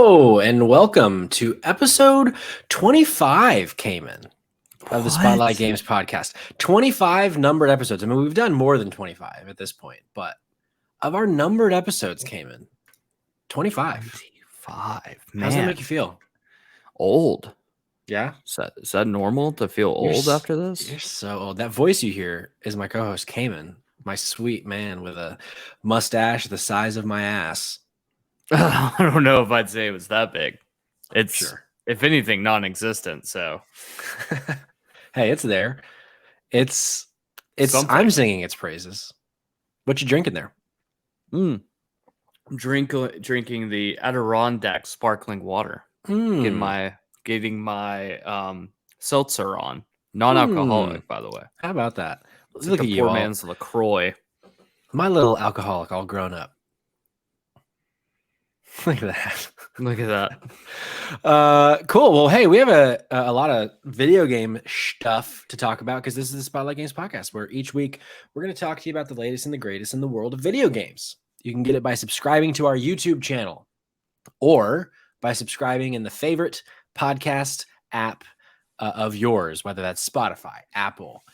Hello and welcome to episode 25, Cayman, of the Spotlight Games podcast. 25 numbered episodes. I mean, we've done more than 25 at this point, but of our numbered episodes, Cayman, 25. 25. Man. How does that make you feel? Old. Yeah? Is that normal to feel old after this? You're so old. That voice you hear is my co-host, Cayman, my sweet man with a mustache the size of my ass. I don't know if I'd say it was that big. It's, Sure. if anything, non-existent. So, hey, it's there. It's. Something. I'm singing its praises. What you drinking there? I'm drinking the Adirondack sparkling water. Getting my seltzer on, non-alcoholic, by the way. How about that? It's look like at you, poor man's LaCroix. My little alcoholic, all grown up. Look at that. Look at that. Cool. Well, hey, we have a lot of video game stuff to talk about because this is the Spotlight Games podcast where each week we're going to talk to you about the latest and the greatest in the world of video games. You can get it by subscribing to our YouTube channel or by subscribing in the favorite podcast app of yours, whether that's Spotify, Apple,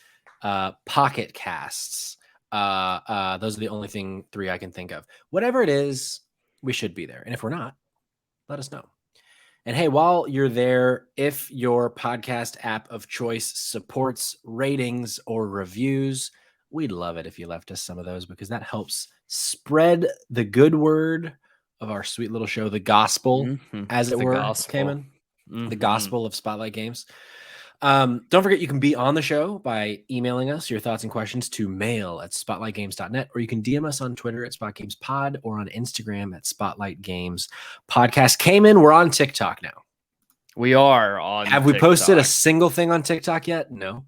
Pocket Casts. Those are the only three I can think of. Whatever it is, we should be there. And if we're not, let us know. And hey, while you're there, if your podcast app of choice supports ratings or reviews, we'd love it if you left us some of those because that helps spread the good word of our sweet little show, the gospel, as it were, Cayman. The gospel of Spotlight Games. Don't forget you can be on the show by emailing us your thoughts and questions to mail@spotlightgames.net, or you can DM us on Twitter @SpotGamesPod or on Instagram @SpotlightGamesPodcast. Cayman, we're on TikTok now. We are on Have we posted a single thing on TikTok yet? No.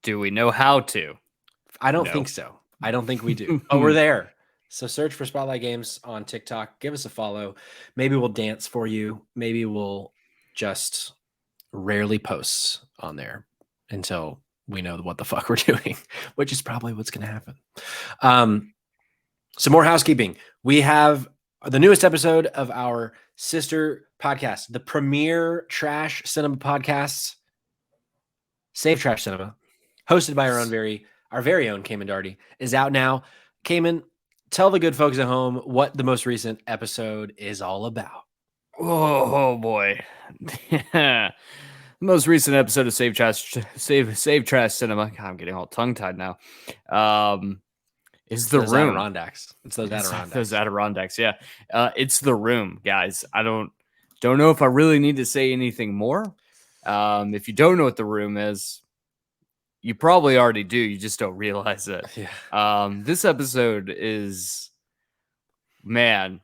Do we know how to? I don't think so. I don't think we do. But we're there. So search for Spotlight Games on TikTok. Give us a follow. Maybe we'll dance for you. Maybe we'll just rarely posts on there until we know what the fuck we're doing, which is probably what's going to happen. Some more housekeeping. We have the newest episode of our sister podcast, the premier trash cinema podcast, Save Trash Cinema, hosted by our very own Cayman Darty, is out now. Cayman, tell the good folks at home what the most recent episode is all about. Oh boy. Most recent episode of Save Trash Cinema. God, I'm getting all tongue-tied now. Is the those room. Adirondacks. It's those Adirondacks. Those Adirondacks, yeah. It's The Room, guys. I don't know if I really need to say anything more. If you don't know what The Room is, you probably already do. You just don't realize it. Yeah. This episode is, man,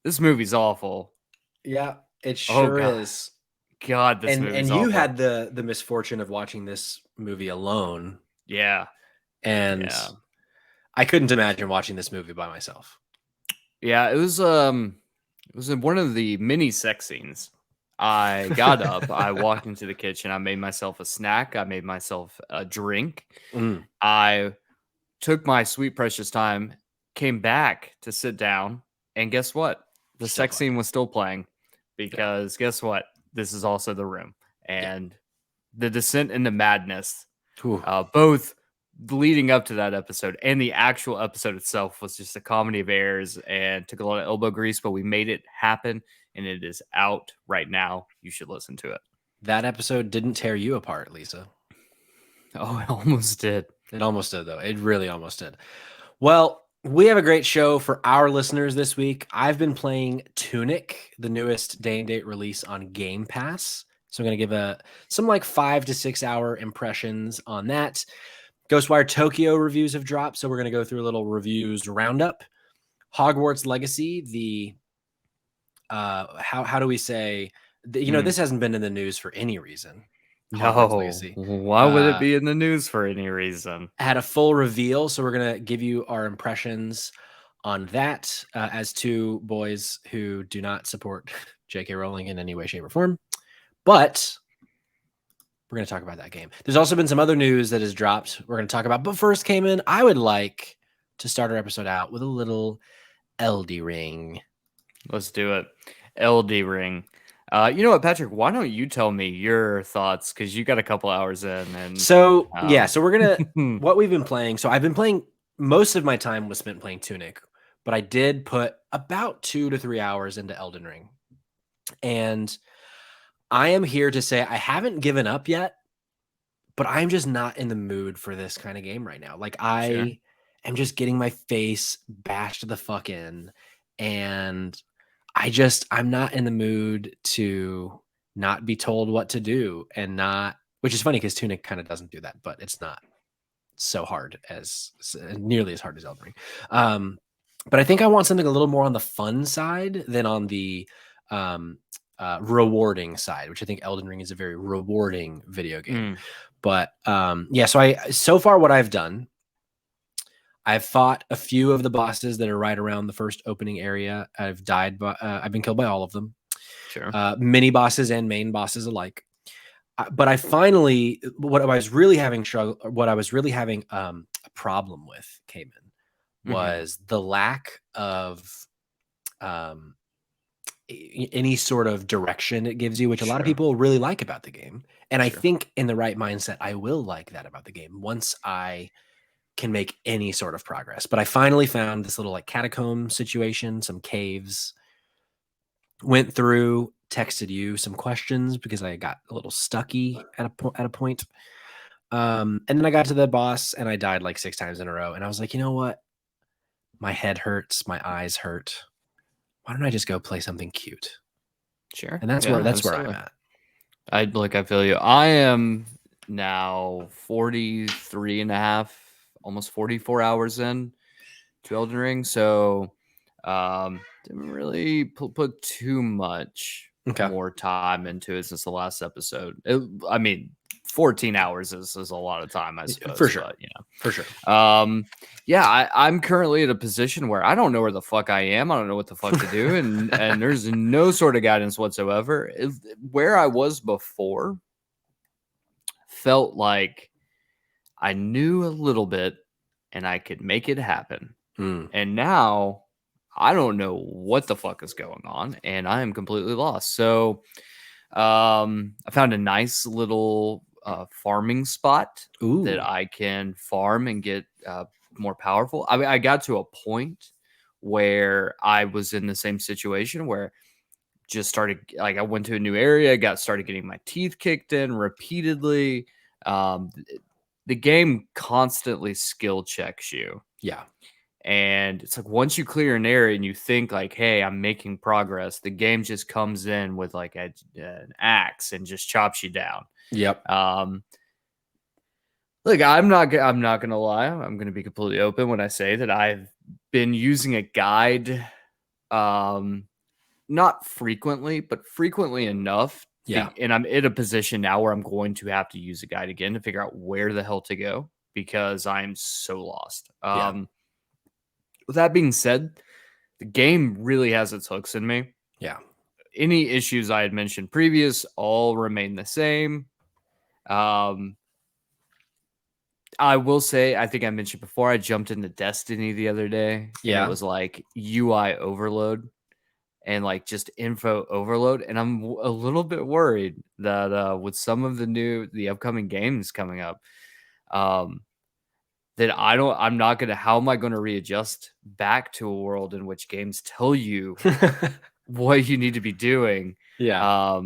this movie's awful. Yeah, it sure is. God, this movie's and awful. you had the misfortune of watching this movie alone. Yeah. And I couldn't imagine watching this movie by myself. Yeah, it was in one of the mini sex scenes. I got up, I walked into the kitchen, I made myself a snack, I made myself a drink. I took my sweet precious time, came back to sit down, and guess what? The sex scene was still playing because guess what? This is also The Room. And the descent into madness, both leading up to that episode and the actual episode itself was just a comedy of errors and took a lot of elbow grease, but we made it happen and it is out right now. You should listen to it. That episode didn't tear you apart, Lisa. Oh, it almost did. It almost did, though. It really almost did. Well, we have a great show for our listeners this week. I've been playing Tunic, the newest day and date release on Game Pass. So I'm going to give some like 5 to 6 hour impressions on that. Ghostwire Tokyo reviews have dropped, so we're going to go through a little reviews roundup. Hogwarts Legacy, the how do we say, this hasn't been in the news for any reason. Hogwarts No, why would it be in the news for any reason? Had a full reveal, so we're going to give you our impressions on that as two boys who do not support J.K. Rowling in any way, shape, or form. But we're going to talk about that game. There's also been some other news that has dropped we're going to talk about. But first, Cayman, I would like to start our episode out with a little Elden Ring. Let's do it. LD Ring. You know what, Patrick? Why don't you tell me your thoughts? Because you got a couple hours in, and So yeah, so we're gonna what we've been playing. So I've been playing, most of my time was spent playing Tunic, but I did put about 2 to 3 hours into Elden Ring. And I am here to say I haven't given up yet, but I'm just not in the mood for this kind of game right now. Like sure. I am just getting my face bashed the fuck in, and I'm not in the mood to not be told what to do, and not, which is funny because Tunic kind of doesn't do that, but it's not so hard as nearly as hard as Elden Ring. But I think I want something a little more on the fun side than on the um, rewarding side, which I think Elden Ring is a very rewarding video game. But yeah, so far what I've done, I've fought a few of the bosses that are right around the first opening area. I've died, but I've been killed by all of them. Sure. Mini bosses and main bosses alike. But I finally, what I was really having a problem with came in was the lack of any sort of direction it gives you, which a lot of people really like about the game. And I think in the right mindset, I will like that about the game once I can make any sort of progress. But I finally found this little like catacomb situation, some caves, went through, texted you some questions because I got a little stucky at a point. And then I got to the boss and I died like 6 times in a row. And I was like, you know what? My head hurts, my eyes hurt. Why don't I just go play something cute? Sure. And that's where I'm at. I feel you. I am now 43 and a half, almost 44 hours in to Elden Ring. So didn't really put too much more time into it since the last episode. 14 hours is a lot of time, I suppose. For sure. But, for sure. Yeah, I'm currently at a position where I don't know where the fuck I am. I don't know what the fuck to do. And there's no sort of guidance whatsoever. Where I was before felt like I knew a little bit and I could make it happen. And now I don't know what the fuck is going on and I am completely lost. So I found a nice little farming spot that I can farm and get more powerful. I mean, I got to a point where I was in the same situation where just started, like, I went to a new area, started getting my teeth kicked in repeatedly. The game constantly skill checks you. Yeah. And it's like once you clear an area and you think like, hey, I'm making progress, the game just comes in with like an axe and just chops you down. Yep. Look, I'm not gonna lie. I'm gonna be completely open when I say that I've been using a guide, not frequently, but frequently enough. Yeah. And I'm in a position now where I'm going to have to use a guide again to figure out where the hell to go because I'm so lost. With that being said, the game really has its hooks in me. Yeah. Any issues I had mentioned previous all remain the same. I will say, I think I mentioned before, I jumped into Destiny the other day. Yeah. And it was like UI overload and like just info overload. And I'm a little bit worried that with some of the upcoming games coming up, that I'm not going to, how am I going to readjust back to a world in which games tell you what you need to be doing? Yeah.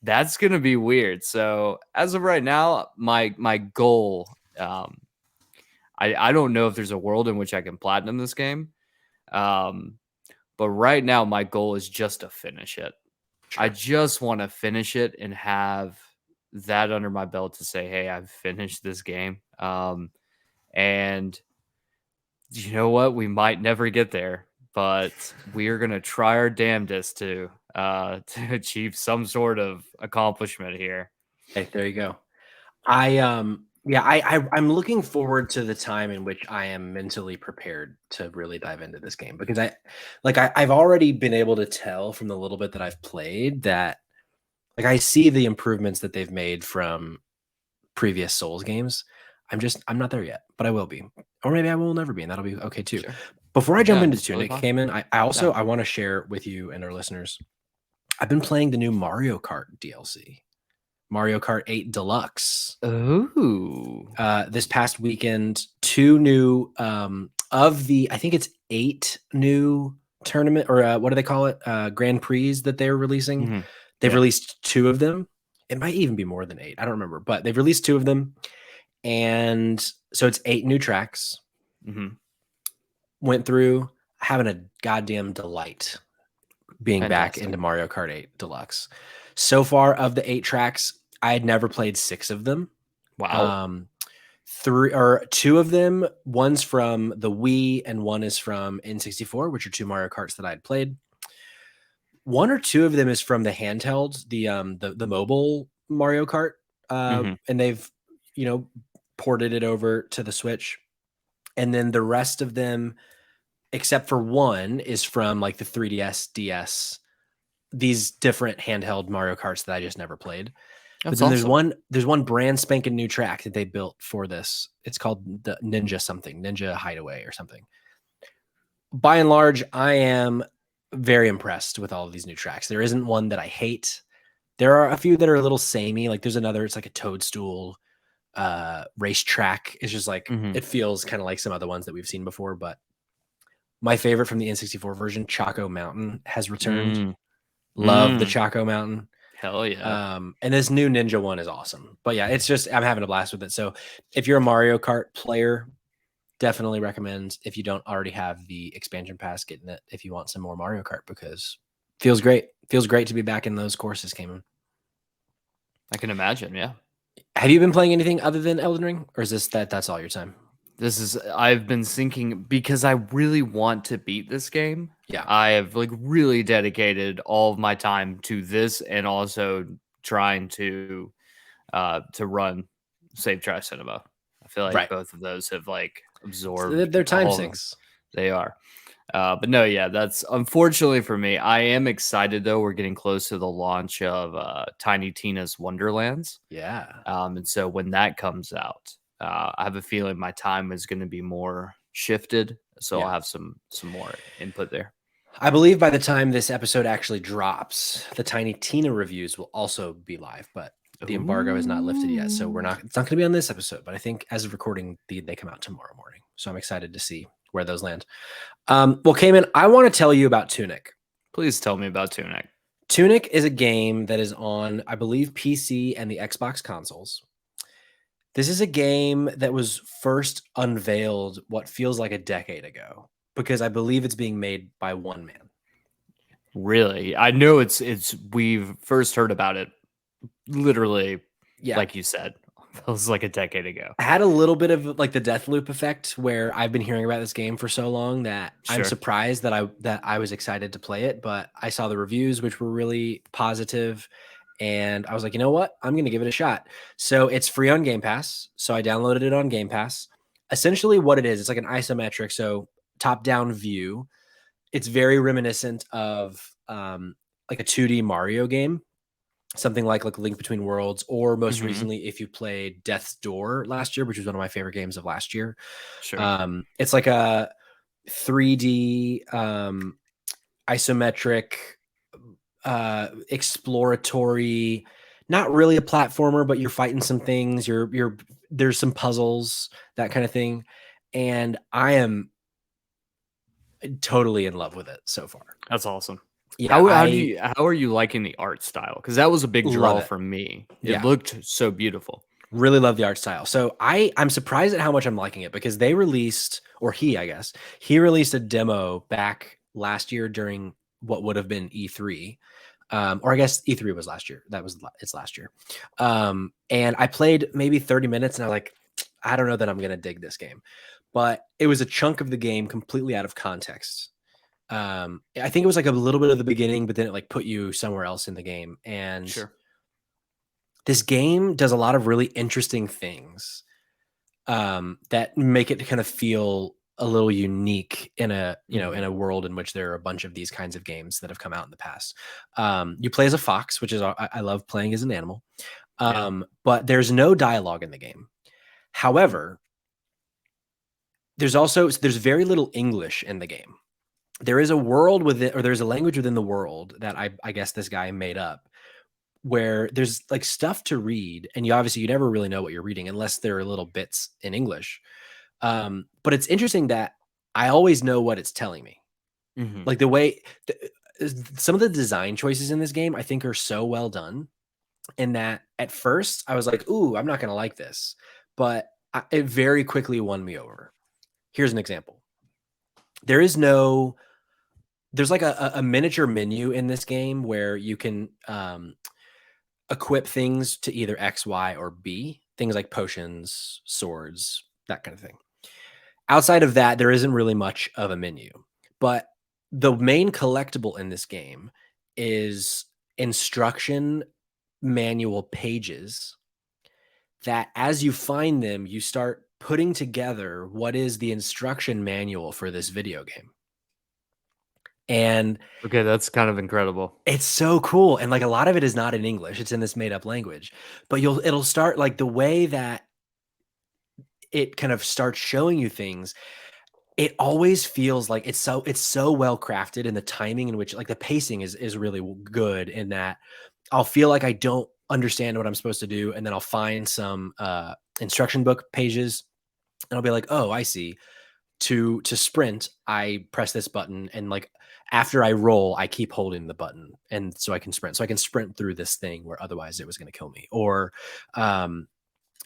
That's going to be weird. So as of right now, my goal, I don't know if there's a world in which I can platinum this game. But right now my goal is just to finish it. Sure. I just want to finish it and have that under my belt to say, hey, I've finished this game. And you know what? We might never get there, but we are going to try our damnedest to achieve some sort of accomplishment here. Okay, there you go. I'm looking forward to the time in which I am mentally prepared to really dive into this game because I've already been able to tell from the little bit that I've played that like I see the improvements that they've made from previous Souls games. I'm not there yet, but I will be. Or maybe I will never be, and that'll be okay too. Sure. Before I jump Yeah, into it's totally Tunic, fine. Cayman, I Yeah. also I want to share with you and our listeners. I've been playing the new Mario Kart DLC, Mario Kart 8 Deluxe. Ooh. This past weekend, two new of the I think it's 8 new tournament or what do they call it? Grand Prix that they're releasing. Hmm. They've Yeah. released 2 of them. It might even be more than 8. I don't remember, but they've released 2 of them. And so it's 8 new tracks. Hmm. Went through having a goddamn delight being back Fantastic. into Mario Kart 8 Deluxe. So far of the 8 tracks, I had never played 6 of them. Wow. 3 or 2 of them, one's from the Wii and one is from N64, which are 2 Mario Karts that I had played. 1 or 2 of them is from the handheld, the mobile Mario Kart, and they've, you know, ported it over to the Switch. And then the rest of them, except for one, is from like the 3DS, DS, these different handheld Mario Karts that I just never played. But That's then awesome. there's one brand spanking new track that they built for this. It's called the Ninja something, Ninja Hideaway or something. By and large, I am very impressed with all of these new tracks. There isn't one that I hate. There are a few that are a little samey. Like there's another, it's like a toadstool racetrack. It's just like Hmm. it feels kind of like some other ones that we've seen before. But my favorite from the N64 version, Choco Mountain, has returned. Mm. Love the Mm. Choco Mountain. Hell yeah. And this new Ninja one is awesome. But yeah, it's just I'm having a blast with it. So if you're a Mario Kart player, definitely recommend if you don't already have the expansion pass, getting it if you want some more Mario Kart because feels great. Feels great to be back in those courses, Cayman. I can imagine. Yeah. Have you been playing anything other than Elden Ring, or is that's all your time? I've been thinking because I really want to beat this game. Yeah, I have like really dedicated all of my time to this and also trying to run Save Trash Cinema. I feel like right. both of those have like So absorbed they're time all of sinks. they are. But no, yeah, that's unfortunately for me. I am excited though. We're getting close to the launch of Tiny Tina's Wonderlands. Yeah, And so when that comes out, I have a feeling my time is going to be more shifted. So I'll yeah. have some more input there. I believe by the time this episode actually drops, the Tiny Tina reviews will also be live, but the embargo is not lifted yet, so Ooh. it's not going to be on this episode. But I think as of recording, they come out tomorrow morning, so I'm excited to see where those land. Well, Cayman, I want to tell you about Tunic. Please tell me about Tunic. Tunic is a game that is on, I believe, PC and the Xbox consoles. This is a game that was first unveiled what feels like a decade ago because I believe it's being made by one man. Really, I know it's. We've first heard about it literally, Yeah, like you said, it was like a decade ago. I had a little bit of like the death loop effect where I've been hearing about this game for so long that I'm Sure. surprised that I was excited to play it, but I saw the reviews which were really positive and I was like, "You know what? I'm going to give it a shot." So it's free on Game Pass. So I downloaded it on Game Pass. Essentially what it is, it's like an isometric, so top-down view. It's very reminiscent of like a 2D Mario game, something like Link Between Worlds, or most Hmm. recently, if you played Death's Door last year, which was one of my favorite games of last year. Sure. It's like a 3D isometric exploratory, not really a platformer, but you're fighting some things. You're there's some puzzles, that kind of thing, and I am totally in love with it so far. That's awesome. Yeah, How I how are you liking the art style? Because that was a big love draw it. for me. It Yeah. looked so beautiful. Really love the art style. So I'm surprised at how much I'm liking it because they released, or he, I guess, he released a demo back last year during what would have been E3. Or I guess E3 was last year. It's last year. And I played maybe 30 minutes and I was like, I don't know that I'm gonna dig this game. But it was a chunk of the game completely out of context. I think it was like a little bit of the beginning, but then it like put you somewhere else in the game. And Sure. this game does a lot of really interesting things that make it kind of feel a little unique in a Hmm. in a world in which there are a bunch of these kinds of games that have come out in the past. You play as a fox, which is I love playing as an animal, Yeah. but there's no dialogue in the game. However, there's very little English in the game. There is a world within, or there's a language within the world that I guess this guy made up, where there's like stuff to read, and you never really know what you're reading unless there are little bits in English. But it's interesting that I always know what it's telling me. Mm-hmm. Like some of the design choices in this game, I think, are so well done. In that, at first, I was like, "Ooh, I'm not going to like this," but it very quickly won me over. Here's an example. There is no There's like a miniature menu in this game where you can equip things to either X, Y, or B. Things like potions, swords, that kind of thing. Outside of that, there isn't really much of a menu. But the main collectible in this game is instruction manual pages that, as you find them, you start putting together what is the instruction manual for this video game. And Okay, that's kind of incredible. it's so cool. And like a lot of it is not in English, it's in this made up language. But it'll start like the way that it kind of starts showing you things. It always feels like it's so well crafted, and the timing in which, like, the pacing is really good, in that I'll feel like I don't understand what I'm supposed to do, and then I'll find some instruction book pages, and I'll be like, "Oh, I see. To sprint, I press this button, and like after I roll, I keep holding the button, and so I can sprint. So I can sprint through this thing where otherwise it was going to kill me." Or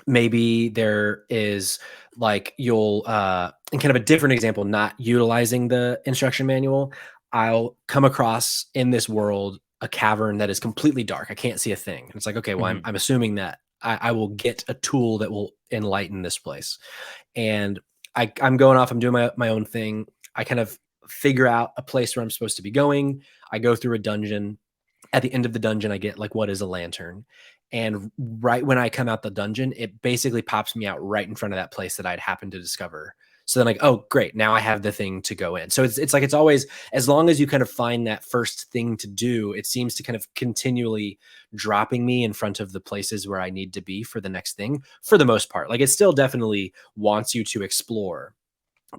maybe there is like you'll in kind of a different example, not utilizing the instruction manual, I'll come across in this world a cavern that is completely dark. I can't see a thing. And it's like, okay, well, Mm-hmm. I'm assuming that I will get a tool that will enlighten this place. And I'm going off, I'm doing my own thing. I kind of figure out a place where I'm supposed to be going. I go through a dungeon. At the end of the dungeon, I get like, what is a lantern? And right when I come out the dungeon, it basically pops me out right in front of that place that I'd happened to discover. So then, like, oh, great, now I have the thing to go in. So it's like, it's always, as long as you kind of find that first thing to do, it seems to kind of continually dropping me in front of the places where I need to be for the next thing, for the most part. Like, it still definitely wants you to explore,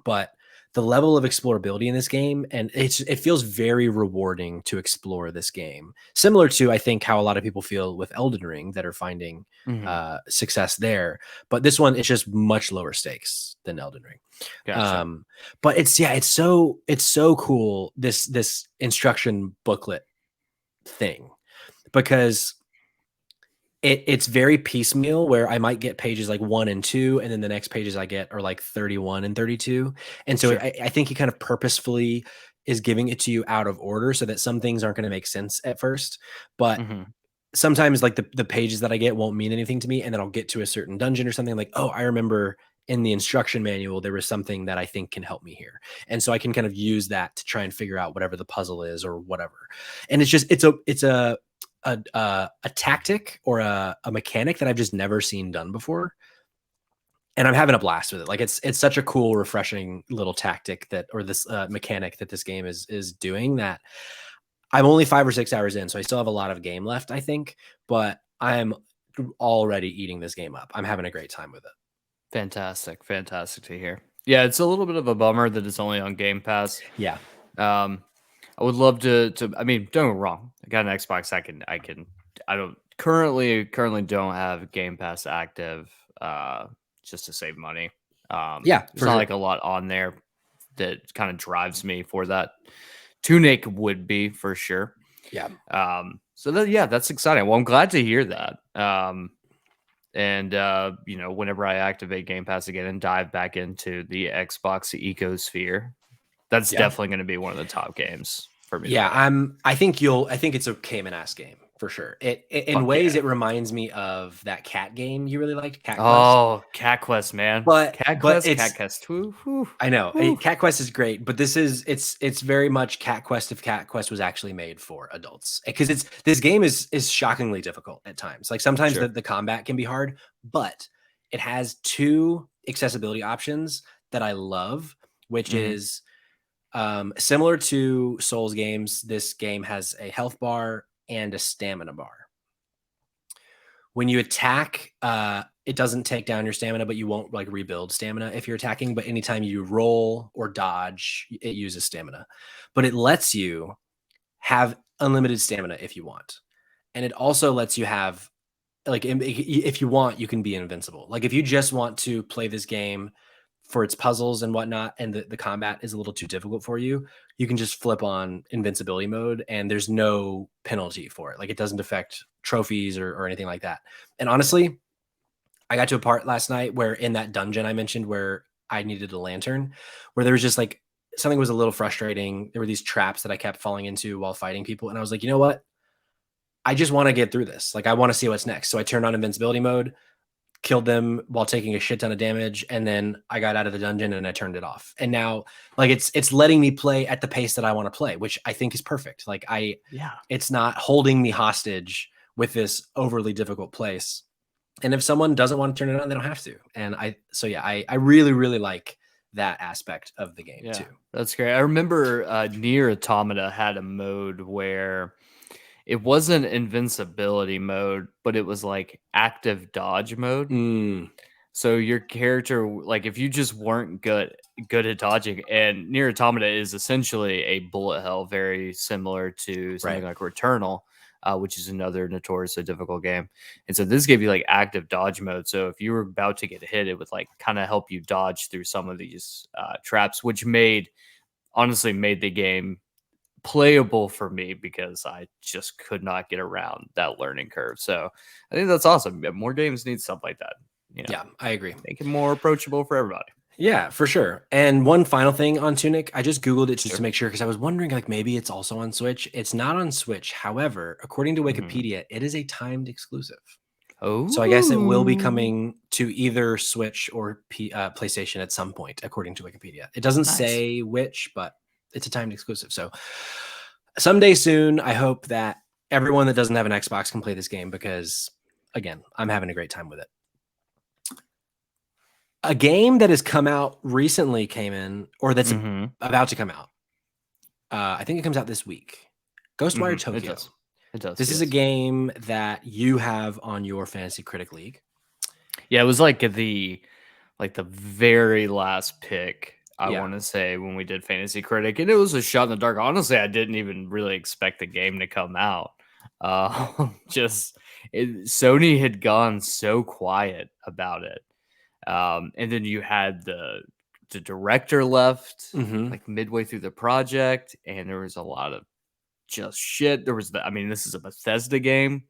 but the level of explorability in this game, and it feels very rewarding to explore this game, similar to, I think, how a lot of people feel with Elden Ring that are finding Mm-hmm. success there. But this one, it's just much lower stakes than Elden Ring. Gotcha. But it's so cool, this instruction booklet thing, because it's very piecemeal, where I might get pages like 1 and 2, and then the next pages I get are like 31 and 32. And so Sure. I think he kind of purposefully is giving it to you out of order so that some things aren't going to make sense at first. But Mm-hmm. sometimes like the pages that I get won't mean anything to me. And then I'll get to a certain dungeon or something, like, oh, I remember in the instruction manual, there was something that I think can help me here. And so I can kind of use that to try and figure out whatever the puzzle is or whatever. And it's a tactic or a mechanic that I've just never seen done before. And I'm having a blast with it. Like, it's such a cool, refreshing little tactic that, or this mechanic that this game is doing, that I'm only 5 or 6 hours in. So I still have a lot of game left, I think, but I'm already eating this game up. I'm having a great time with it. Fantastic. Fantastic to hear. Yeah, it's a little bit of a bummer that it's only on Game Pass. Yeah. I would love to I mean, don't get me wrong. I got an Xbox. I don't currently don't have Game Pass active just to save money. Yeah, There's for not sure. like a lot on there that kind of drives me for that. Tunic would be for sure. Yeah. So that's exciting. Well, I'm glad to hear that. And whenever I activate Game Pass again and dive back into the Xbox ecosphere, that's Yeah. definitely going to be one of the top games for me to Yeah. play. I think it's a Cayman ass game for sure. It in Fuck ways, yeah. it reminds me of that cat game you really liked, Cat Quest. Oh, Cat Quest, man. But Cat it's Quest. Whew, whew, I know whew. Cat Quest is great, but it's very much Cat Quest if Cat Quest was actually made for adults, because this game is shockingly difficult at times. Like, sometimes Sure. the combat can be hard, but it has two accessibility options that I love, which Hmm. is similar to Souls games. This game has a health bar and a stamina bar, when you attack, it doesn't take down your stamina, but you won't like rebuild stamina if you're attacking. But anytime you roll or dodge, it uses stamina. But it lets you have unlimited stamina if you want. And it also lets you have, like, if you want, you can be invincible. Like if you just want to play this game for its puzzles and whatnot, and the combat is a little too difficult for you, you can just flip on invincibility mode and there's no penalty for it. Like it doesn't affect trophies or anything like that. And honestly, I got to a part last night where in that dungeon I mentioned where I needed a lantern, where there was just like something was a little frustrating. There were these traps that I kept falling into while fighting people. And I was like, you know what? I just want to get through this. Like I want to see what's next. So I turned on invincibility mode, killed them while taking a shit ton of damage, and then I got out of the dungeon and I turned it off. And now like it's letting me play at the pace that I want to play, which I think is perfect. Like it's not holding me hostage with this overly difficult place. And if someone doesn't want to turn it on, they don't have to. And I really, really like that aspect of the game too. That's great. I remember Nier Automata had a mode where it wasn't invincibility mode, but it was like active dodge mode. So your character, like if you just weren't good at dodging, and Nier Automata is essentially a bullet hell, very similar to something like Returnal, which is another notoriously difficult game. And so this gave you like active dodge mode. So if you were about to get hit, it would like kind of help you dodge through some of these traps, which honestly made the game playable for me because I just could not get around that learning curve. So I think that's awesome. More games need stuff like that. Yeah, I agree. Make it more approachable for everybody. Yeah, for sure. And one final thing on Tunic, I just Googled it just to make sure because I was wondering like maybe it's also on Switch. It's not on Switch. However, according to Wikipedia, it is a timed exclusive. Oh, so I guess it will be coming to either Switch or PlayStation at some point, according to Wikipedia. It doesn't say which, but it's a timed exclusive. So someday soon, I hope that everyone that doesn't have an Xbox can play this game because, again, I'm having a great time with it. A game that has come out recently came in, or that's about to come out. I think it comes out this week. Ghostwire Tokyo. It does. This is a game that you have on your Fantasy Critic League. Yeah, it was like the very last pick, I want to say, when we did Fantasy Critic, and it was a shot in the dark. Honestly, I didn't even really expect the game to come out. Sony had gone so quiet about it. And then you had the director left like midway through the project, and there was a lot of just shit. There was this is a Bethesda game,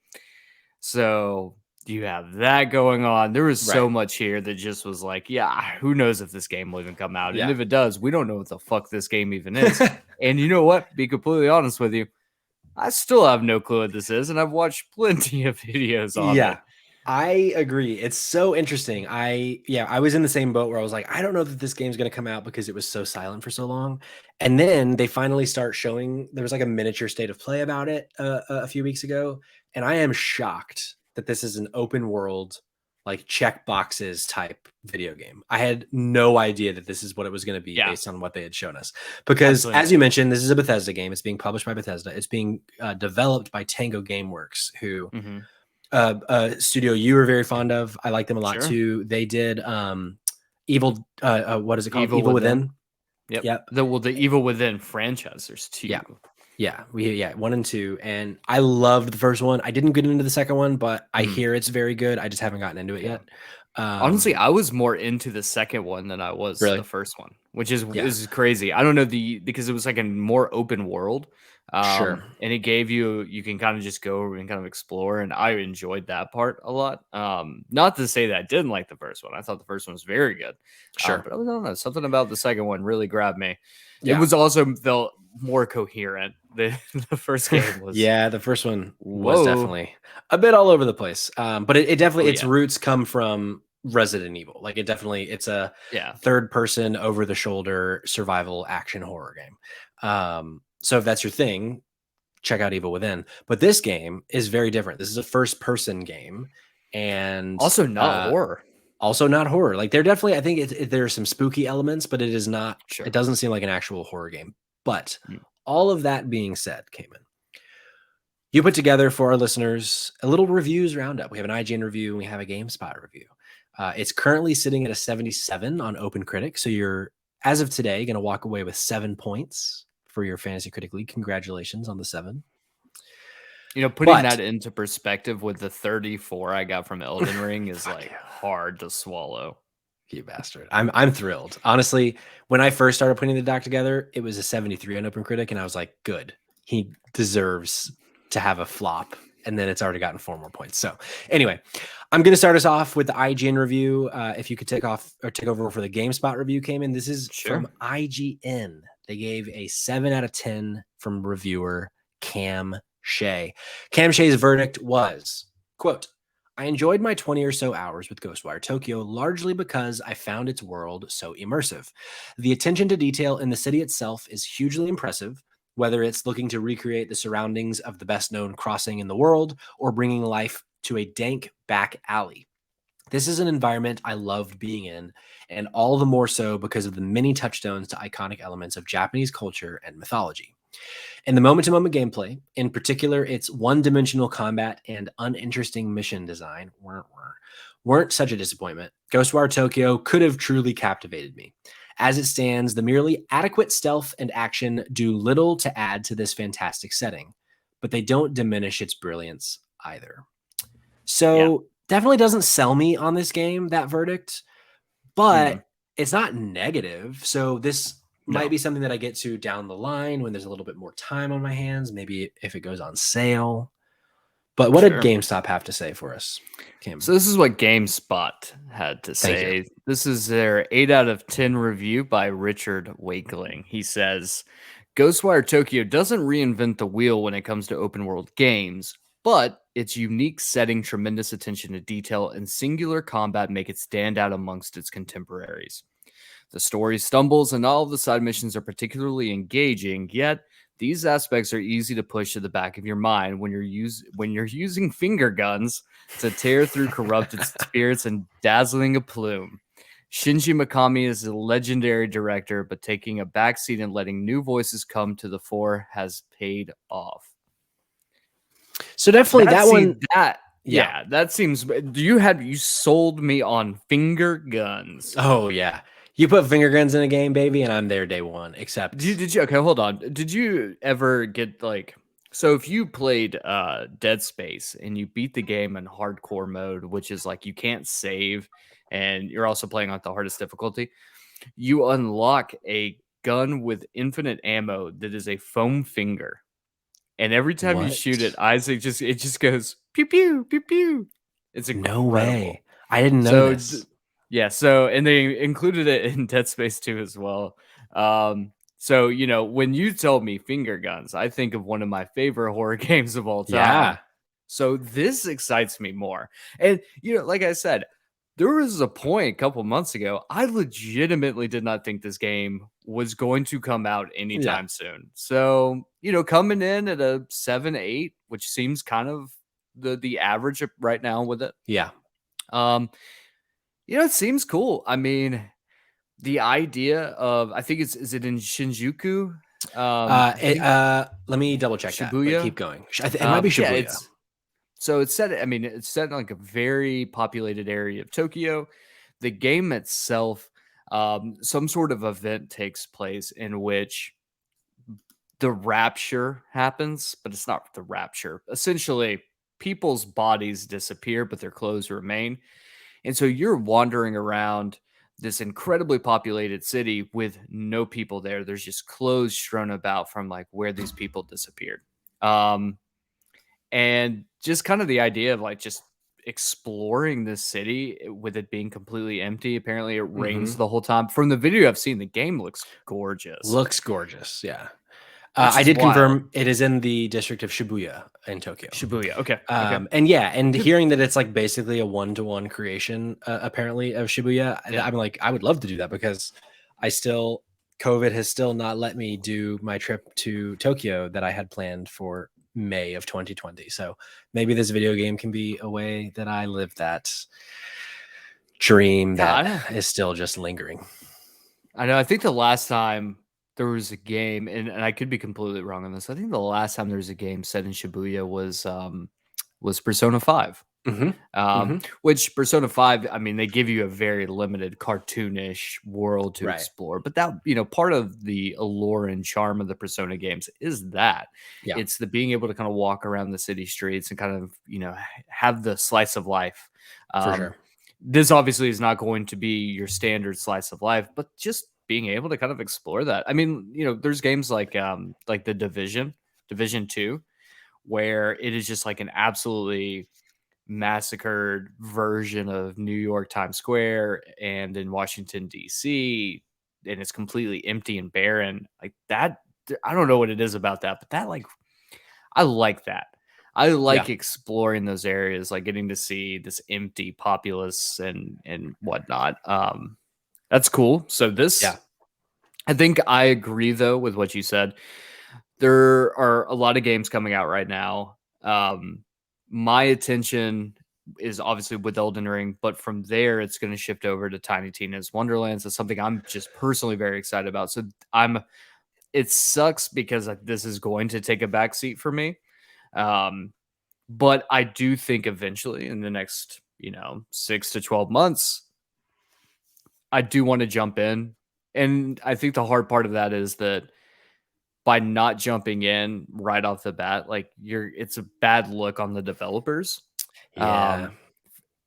so you have that going on. There was so much here that just was like, yeah, who knows if this game will even come out? And if it does, we don't know what the fuck this game even is. And you know what? Be completely honest with you, I still have no clue what this is, and I've watched plenty of videos on it. I agree. It's so interesting. I was in the same boat where I was like, I don't know that this game's going to come out because it was so silent for so long. And then they finally start showing, there was like a miniature state of play about it a few weeks ago. And I am shocked that this is an open world, like check boxes type video game. I had no idea that this is what it was going to be based on what they had shown us. Because as you mentioned, this is a Bethesda game. It's being published by Bethesda. It's being developed by Tango Gameworks, who... studio you were very fond of. I like them a lot too. They did Evil what is it called? Evil Within. Yep. The Evil Within franchise. There's two. Yeah. 1 and 2. And I loved the first one. I didn't get into the second one, but I hear it's very good. I just haven't gotten into it yet. Honestly, I was more into the second one than I was the first one, which is crazy. I don't know because it was like a more open world. And it gave you can kind of just go and kind of explore, and I enjoyed that part a lot. Not to say that I didn't like the first one. I thought the first one was very good. But I don't know, something about the second one really grabbed me. It was also felt more coherent. The first game was the first one was definitely a bit all over the place. But it definitely its roots come from Resident Evil. Like it's a third person over the shoulder survival action horror game. So if that's your thing, check out Evil Within. But this game is very different. This is a first-person game, and also not horror. Also not horror. Like they're definitely, I think there are some spooky elements, but it is not. It doesn't seem like an actual horror game. But all of that being said, Cayman, You put together for our listeners a little reviews roundup. We have an IGN review and we have a GameSpot review. It's currently sitting at a 77 on OpenCritic. So you're, as of today, going to walk away with 7 points for your Fantasy Critic League. Congratulations on the 7. Putting that into perspective with the 34 I got from Elden Ring is hard to swallow. You bastard. I'm thrilled. Honestly, when I first started putting the doc together, it was a 73 on OpenCritic, and I was like, good. He deserves to have a flop. And then it's already gotten 4 more points. So anyway, I'm going to start us off with the IGN review. If you could take over for the GameSpot review came in. This is from IGN. They gave a 7 out of 10 from reviewer Cam Shea. Cam Shea's verdict was, quote, I enjoyed my 20 or so hours with Ghostwire Tokyo largely because I found its world so immersive. The attention to detail in the city itself is hugely impressive, whether it's looking to recreate the surroundings of the best-known crossing in the world or bringing life to a dank back alley. This is an environment I loved being in, and all the more so because of the many touchstones to iconic elements of Japanese culture and mythology. In the moment-to-moment gameplay, in particular, its one-dimensional combat and uninteresting mission design weren't such a disappointment. Ghostwire Tokyo could have truly captivated me. As it stands, the merely adequate stealth and action do little to add to this fantastic setting, but they don't diminish its brilliance either. So definitely doesn't sell me on this game, that verdict, but it's not negative. So this might be something that I get to down the line when there's a little bit more time on my hands, maybe if it goes on sale. But what did GameStop have to say for us, Kim? So this is what GameSpot had to say. This is their 8 out of 10 review by Richard Wakeling. He says, Ghostwire Tokyo doesn't reinvent the wheel when it comes to open world games, but its unique setting, tremendous attention to detail, and singular combat make it stand out amongst its contemporaries. The story stumbles and all of the side missions are particularly engaging, yet these aspects are easy to push to the back of your mind when you're using finger guns to tear through corrupted spirits and dazzling a plume. Shinji Mikami is a legendary director, but taking a backseat and letting new voices come to the fore has paid off. So definitely that seems. You sold me on finger guns? Oh yeah. You put finger guns in a game, baby, and I'm there day one. Except, did you? Okay, hold on. Did you ever get so if you played Dead Space and you beat the game in hardcore mode, which is you can't save, and you're also playing on the hardest difficulty, you unlock a gun with infinite ammo that is a foam finger, and every time you shoot it, Isaac it just goes pew pew pew pew. It's incredible. No way. I didn't know this. Yeah, so and they included it in Dead Space 2 as well. So when you told me finger guns, I think of one of my favorite horror games of all time. Yeah. So this excites me more. And like I said, there was a point a couple months ago, I legitimately did not think this game was going to come out anytime soon. So, coming in at a 7-8, which seems kind of the average right now with it. Yeah. It seems cool. I mean, the idea of, I think is it in Shinjuku? Let me double check Shibuya? that. Keep going. It might be Shibuya. So it's set in a very populated area of Tokyo. The game itself, some sort of event takes place in which the rapture happens, but it's not the rapture. Essentially, people's bodies disappear, but their clothes remain. And so you're wandering around this incredibly populated city with no people there. There's just clothes strewn about from where these people disappeared. And just kind of the idea of just exploring this city with it being completely empty. Apparently it rains the whole time. From the video I've seen, the game looks gorgeous. Yeah. I did confirm it is in the district of Shibuya in Tokyo. Shibuya, okay. And hearing that it's basically a one-to-one creation, apparently, of Shibuya, I'm I would love to do that because COVID has still not let me do my trip to Tokyo that I had planned for May of 2020. So maybe this video game can be a way that I live that dream that is still just lingering. I know. I think the last time there was a game, and I could be completely wrong on this. I think the last time there was a game set in Shibuya was Persona 5. Mm-hmm. Mm-hmm. Which Persona 5, I mean, they give you a very limited cartoonish world to Right. explore, but that, part of the allure and charm of the Persona games is that Yeah. it's the being able to kind of walk around the city streets and kind of, have the slice of life. For Um, sure. this obviously is not going to be your standard slice of life, but just being able to kind of explore that. I mean, there's games like the Division 2, where it is just like an absolutely massacred version of New York Times Square and in Washington D.C., and it's completely empty and barren. Like that, I don't know what it is about that, but that, like, I like that. I Yeah. like exploring those areas, like getting to see this empty populace and whatnot. That's cool. So Yeah. I think I agree though with what you said. There are a lot of games coming out right now. My attention is obviously with Elden Ring, but from there it's going to shift over to Tiny Tina's Wonderlands. That's something I'm just personally very excited about. So it sucks because this is going to take a backseat for me. But I do think eventually in the next, 6 to 12 months, I do want to jump in. And I think the hard part of that is that by not jumping in right off the bat, like it's a bad look on the developers. Yeah.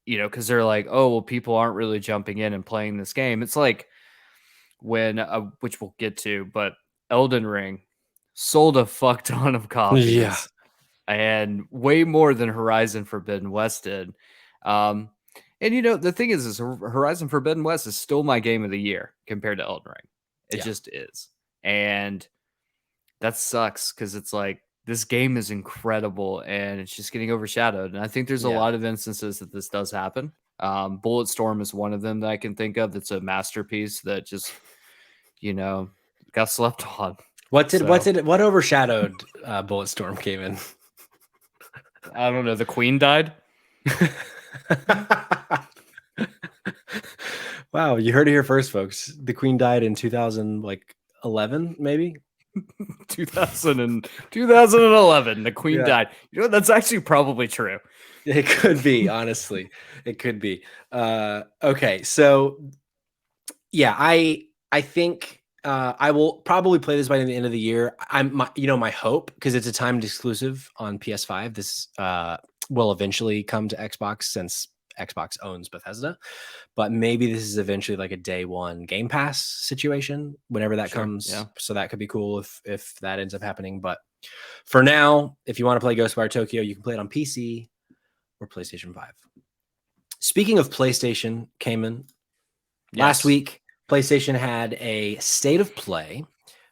Because they're like, oh, well, people aren't really jumping in and playing this game. It's like when, which we'll get to, but Elden Ring sold a fuck ton of Yeah. copies and way more than Horizon Forbidden West did. Um, and the thing is Horizon Forbidden West is still my game of the year compared to Elden Ring. It Yeah. just is. And that sucks because it's like this game is incredible and it's just getting overshadowed. And I think there's a Yeah. lot of instances that this does happen. Bulletstorm is one of them that I can think of. That's a masterpiece that just, got slept on. What overshadowed Bulletstorm came in? I don't know. The Queen died. Wow, you heard it here first, folks. The Queen died in 2011, maybe 2011. The Queen Yeah. died. That's actually probably true. It could be, honestly. It could be. Okay, so yeah, I think I will probably play this by the end of the year. My hope, because it's a timed exclusive on PS5. This will eventually come to Xbox since Xbox owns Bethesda, but maybe this is eventually like a day one Game Pass situation whenever that Sure, comes. yeah. So that could be cool if that ends up happening. But for now, if you want to play Ghostwire Tokyo, you can play it on PC or PlayStation 5. Speaking of PlayStation, Cayman, last week, PlayStation had a state of play,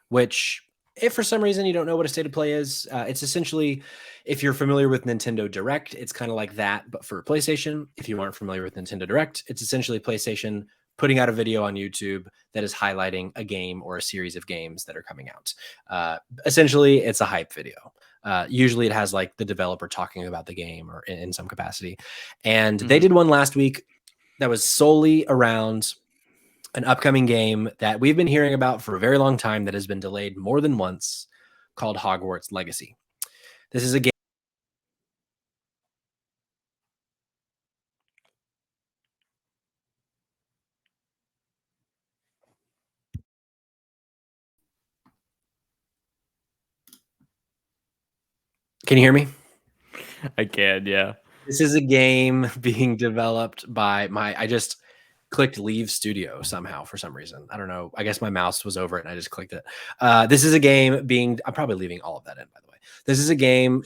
which, if for some reason you don't know what a state of play is, it's essentially, if you're familiar with Nintendo Direct, it's kind of like that, but for PlayStation. If you aren't familiar with Nintendo Direct, it's essentially PlayStation putting out a video on YouTube that is highlighting a game or a series of games that are coming out. Essentially, it's a hype video. Usually it has like the developer talking about the game or in some capacity. And they did one last week that was solely around an upcoming game that we've been hearing about for a very long time that has been delayed more than once, called Hogwarts Legacy. This is a game. Can you hear me? I can, yeah. This is a game being developed by I just clicked leave studio somehow for some reason. I don't know. I guess my mouse was over it and I just clicked it. This is a game I'm probably leaving all of that in, by the way. This is a game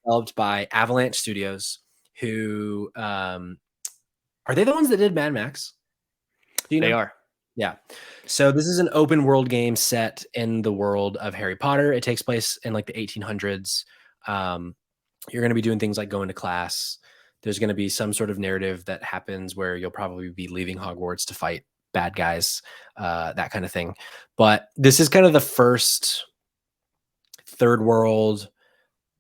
developed by Avalanche Studios, who are they the ones that did Mad Max? Do you know? They are. Yeah. So this is an open world game set in the world of Harry Potter. It takes place in like the 1800s. You're going to be doing things like going to class. There's going to be some sort of narrative that happens where you'll probably be leaving Hogwarts to fight bad guys, that kind of thing. But this is kind of the first third world,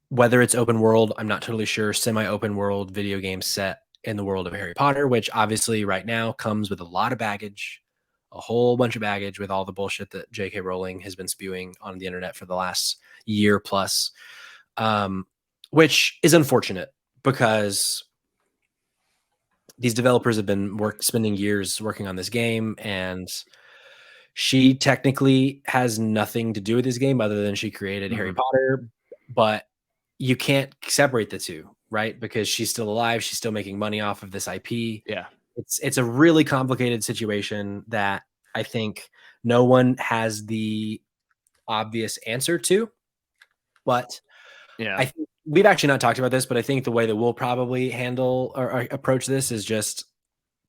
whether it's open world, I'm not totally sure, semi-open world video game set in the world of Harry Potter, which obviously right now comes with a lot of baggage, a whole bunch of baggage with all the bullshit that J.K. Rowling has been spewing on the internet for the last year plus, which is unfortunate because these developers have been spending years working on this game, and she technically has nothing to do with this game other than she created Harry Potter, but you can't separate the two, right? Because she's still alive. She's still making money off of this IP. Yeah. It's a really complicated situation that I think no one has the obvious answer to, but Yeah. I think we've actually not talked about this, but I think the way that we'll probably handle or approach this is just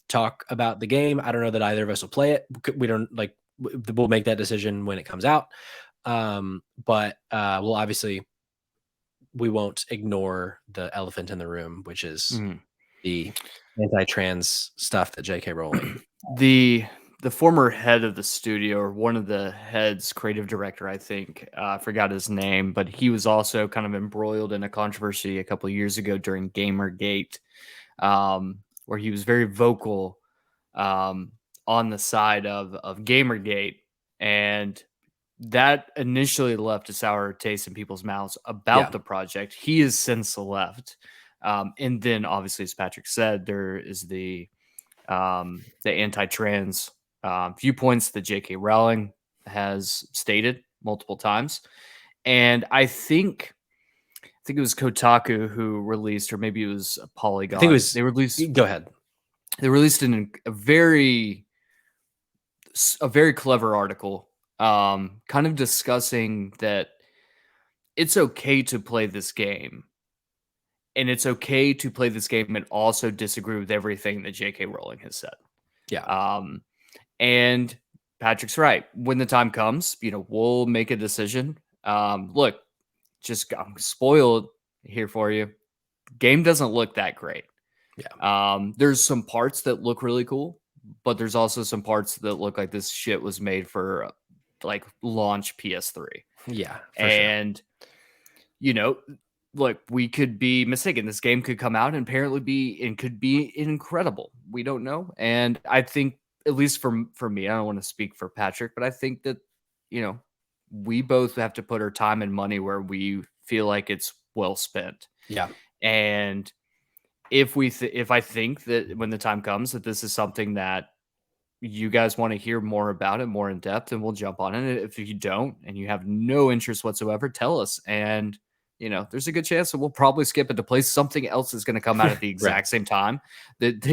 talk about the game. I don't know that either of us will play it. We don't like, we'll make that decision when it comes out. But we'll obviously, we won't ignore the elephant in the room, which is the anti-trans stuff that J.K. Rowling. The former head of the studio, or one of the heads, creative director, I think, I forgot his name, but he was also kind of embroiled in a controversy a couple of years ago during Gamergate, where he was very vocal on the side of Gamergate, and that initially left a sour taste in people's mouths about the project. He has since left, and then obviously, as Patrick said, there is the anti-trans viewpoints that J.K. Rowling has stated multiple times, and I think it was Kotaku who released, or maybe it was Polygon. I think it was. They released. Go ahead. They released a very clever article, kind of discussing that it's okay to play this game, and it's okay to play this game and also disagree with everything that J.K. Rowling has said. Yeah. And Patrick's right. When the time comes, we'll make a decision. Look, just I'm spoiled here for you. Game doesn't look that great. Yeah. There's some parts that look really cool, but there's also some parts that look like this shit was made for like launch PS3. Yeah. And look, we could be mistaken. This game could come out and apparently could be incredible. We don't know. And I think, at least for me, I don't want to speak for Patrick, but I think that, we both have to put our time and money where we feel like it's well spent. Yeah. And if I think that when the time comes that this is something that you guys want to hear more about it, more in depth, and we'll jump on it. If you don't, and you have no interest whatsoever, tell us. And there's a good chance that we'll probably skip it to play something else that's going to come out at the exact same time that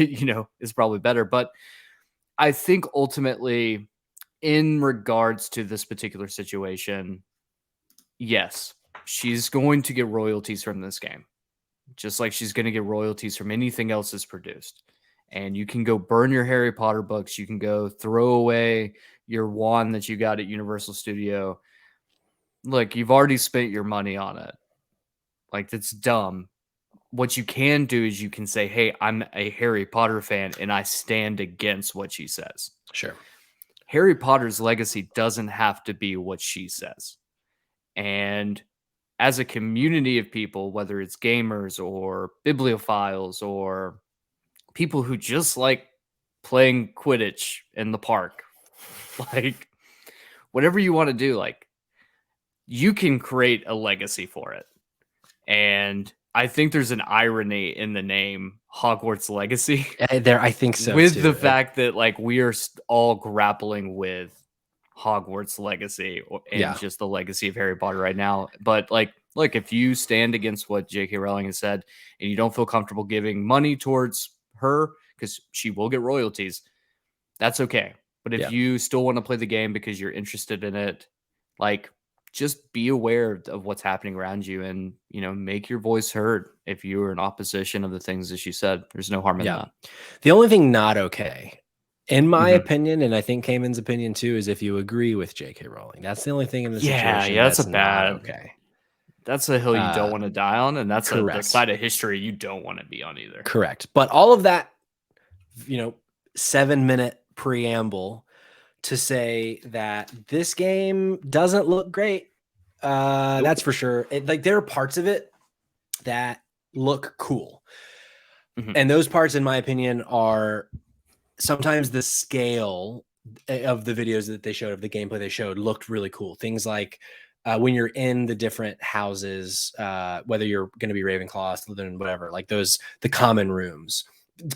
is probably better. But I think ultimately, in regards to this particular situation, yes, she's going to get royalties from this game, just like she's going to get royalties from anything else that's produced. And you can go burn your Harry Potter books. You can go throw away your wand that you got at Universal Studio. Look, you've already spent your money on it. Like, that's dumb. What you can do is you can say, hey, I'm a Harry Potter fan and I stand against what she says. Sure. Harry Potter's legacy doesn't have to be what she says. And as a community of people, whether it's gamers or bibliophiles or people who just like playing Quidditch in the park, like whatever you want to do, like you can create a legacy for it. And I think there's an irony in the name Hogwarts Legacy. I think so. With the fact that like we are all grappling with Hogwarts Legacy and just the legacy of Harry Potter right now. But like, look, if you stand against what J.K. Rowling has said and you don't feel comfortable giving money towards her because she will get royalties, that's okay. But if you still want to play the game because you're interested in it, like, just be aware of what's happening around you and, make your voice heard if you are in opposition of the things that she said. There's no harm in that. The only thing not okay, in my opinion, and I think Cayman's opinion too, is if you agree with J.K. Rowling. That's the only thing in the situation that's that's a bad, not okay. That's a hill you don't want to die on, and that's correct. a side of history you don't want to be on either. Correct. But all of that, 7-minute preamble to say that this game doesn't look great. That's for sure. There are parts of it that look cool. And those parts, in my opinion, are sometimes the scale of the videos that they showed, of the gameplay they showed, looked really cool. Things like when you're in the different houses, whether you're going to be Ravenclaw, Slytherin, whatever, like the common rooms,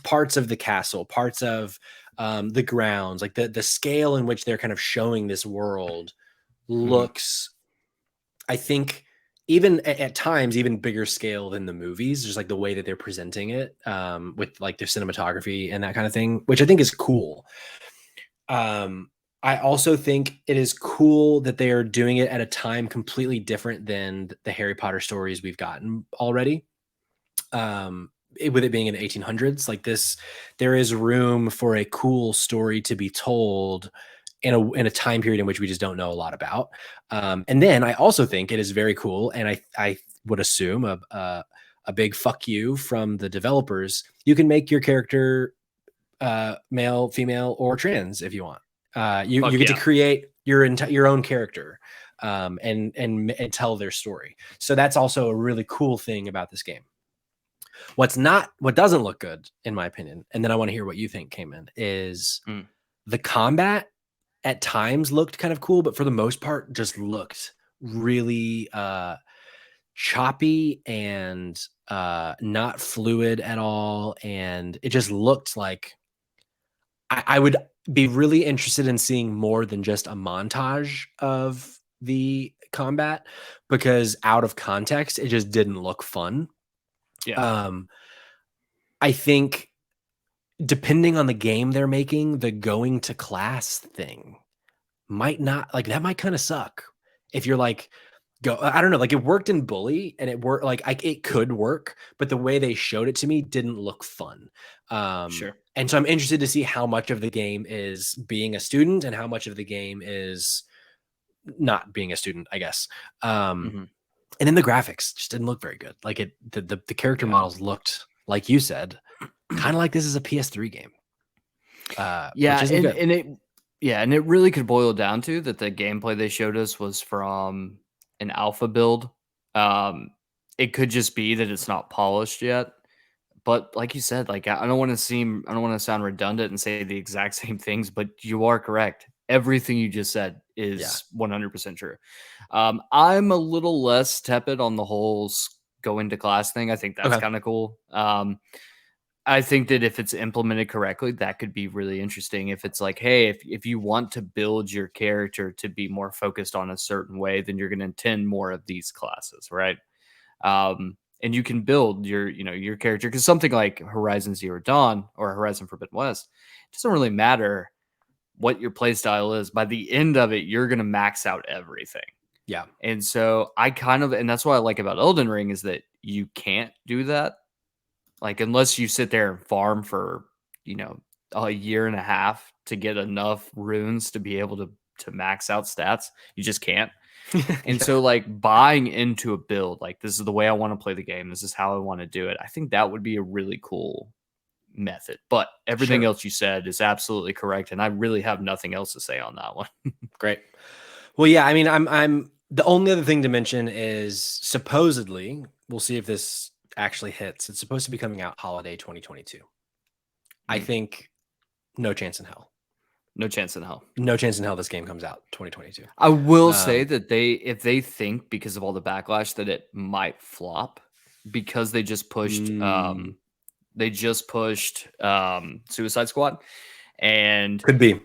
parts of the castle, parts of the grounds, like the scale in which they're kind of showing this world looks, I think, even at times, even bigger scale than the movies, just like the way that they're presenting it, with like their cinematography and that kind of thing, which I think is cool. I also think it is cool that they are doing it at a time completely different than the Harry Potter stories we've gotten already. With it being in the 1800s, like this, there is room for a cool story to be told in a time period in which we just don't know a lot about. And then I also think it is very cool, and I would assume a big fuck you from the developers. You can make your character male, female, or trans if you want. You get to create your own character, and tell their story. So that's also a really cool thing about this game. What doesn't look good, in my opinion, and then I want to hear what you think, Cayman, is the combat at times looked kind of cool, but for the most part just looked really choppy and not fluid at all. And it just looked like I would be really interested in seeing more than just a montage of the combat, because out of context, it just didn't look fun. Yeah. I think depending on the game they're making, the going to class thing might not, like, that might kind of suck. If you're like, I don't know, like it worked in Bully and it worked, like it could work, but the way they showed it to me didn't look fun. Sure. And so I'm interested to see how much of the game is being a student and how much of the game is not being a student, I guess. And then the graphics just didn't look very good. Like the character models looked, like you said, kind of like this is a PS3 game. Yeah, which isn't good. And it really could boil down to that the gameplay they showed us was from an alpha build. It could just be that it's not polished yet. But like you said, like I don't want to sound redundant and say the exact same things, but you are correct. Everything you just said is 100% true. I'm a little less tepid on the whole go into class thing. I think that's kind of cool. I think that if it's implemented correctly, that could be really interesting. If it's like, hey, if you want to build your character to be more focused on a certain way, then you're going to attend more of these classes, right? And you can build your character, because something like Horizon Zero Dawn or Horizon Forbidden West, it doesn't really matter what your playstyle is. By the end of it, you're going to max out everything. Yeah. And so and that's what I like about Elden Ring is that you can't do that. Like, unless you sit there and farm for, a year and a half to get enough runes to be able to max out stats, you just can't. And so, like, buying into a build, like, this is the way I want to play the game, this is how I want to do it, I think that would be a really cool method. But everything else you said is absolutely correct, and I really have nothing else to say on that one. Great. Well, yeah, I mean, I'm the only other thing to mention is supposedly, we'll see if this actually hits, it's supposed to be coming out holiday 2022. I think no chance in hell. No chance in hell. No chance in hell this game comes out 2022. I will say that if they think, because of all the backlash, that it might flop, because they just pushed Suicide Squad, and could be.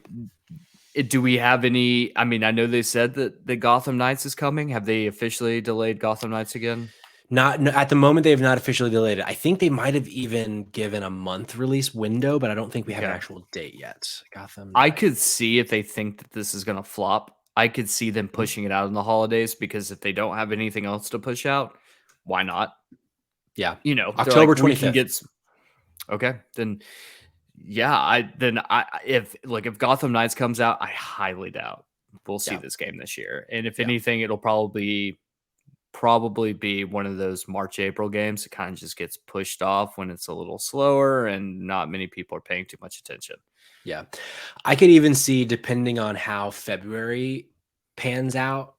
Do we have any? I mean, I know they said that the Gotham Knights is coming. Have they officially delayed Gotham Knights again? Not at the moment. They have not officially delayed it. I think they might have even given a month release window, but I don't think we have an actual date yet. Gotham Knights. I could see, if they think that this is going to flop, I could see them pushing it out in the holidays, because if they don't have anything else to push out, why not? Yeah. October 25th. Okay, then. Yeah, if Gotham Knights comes out, I highly doubt we'll see this game this year. And if anything, it'll probably be one of those March, April games that kind of just gets pushed off when it's a little slower and not many people are paying too much attention. Yeah. I could even see, depending on how February pans out,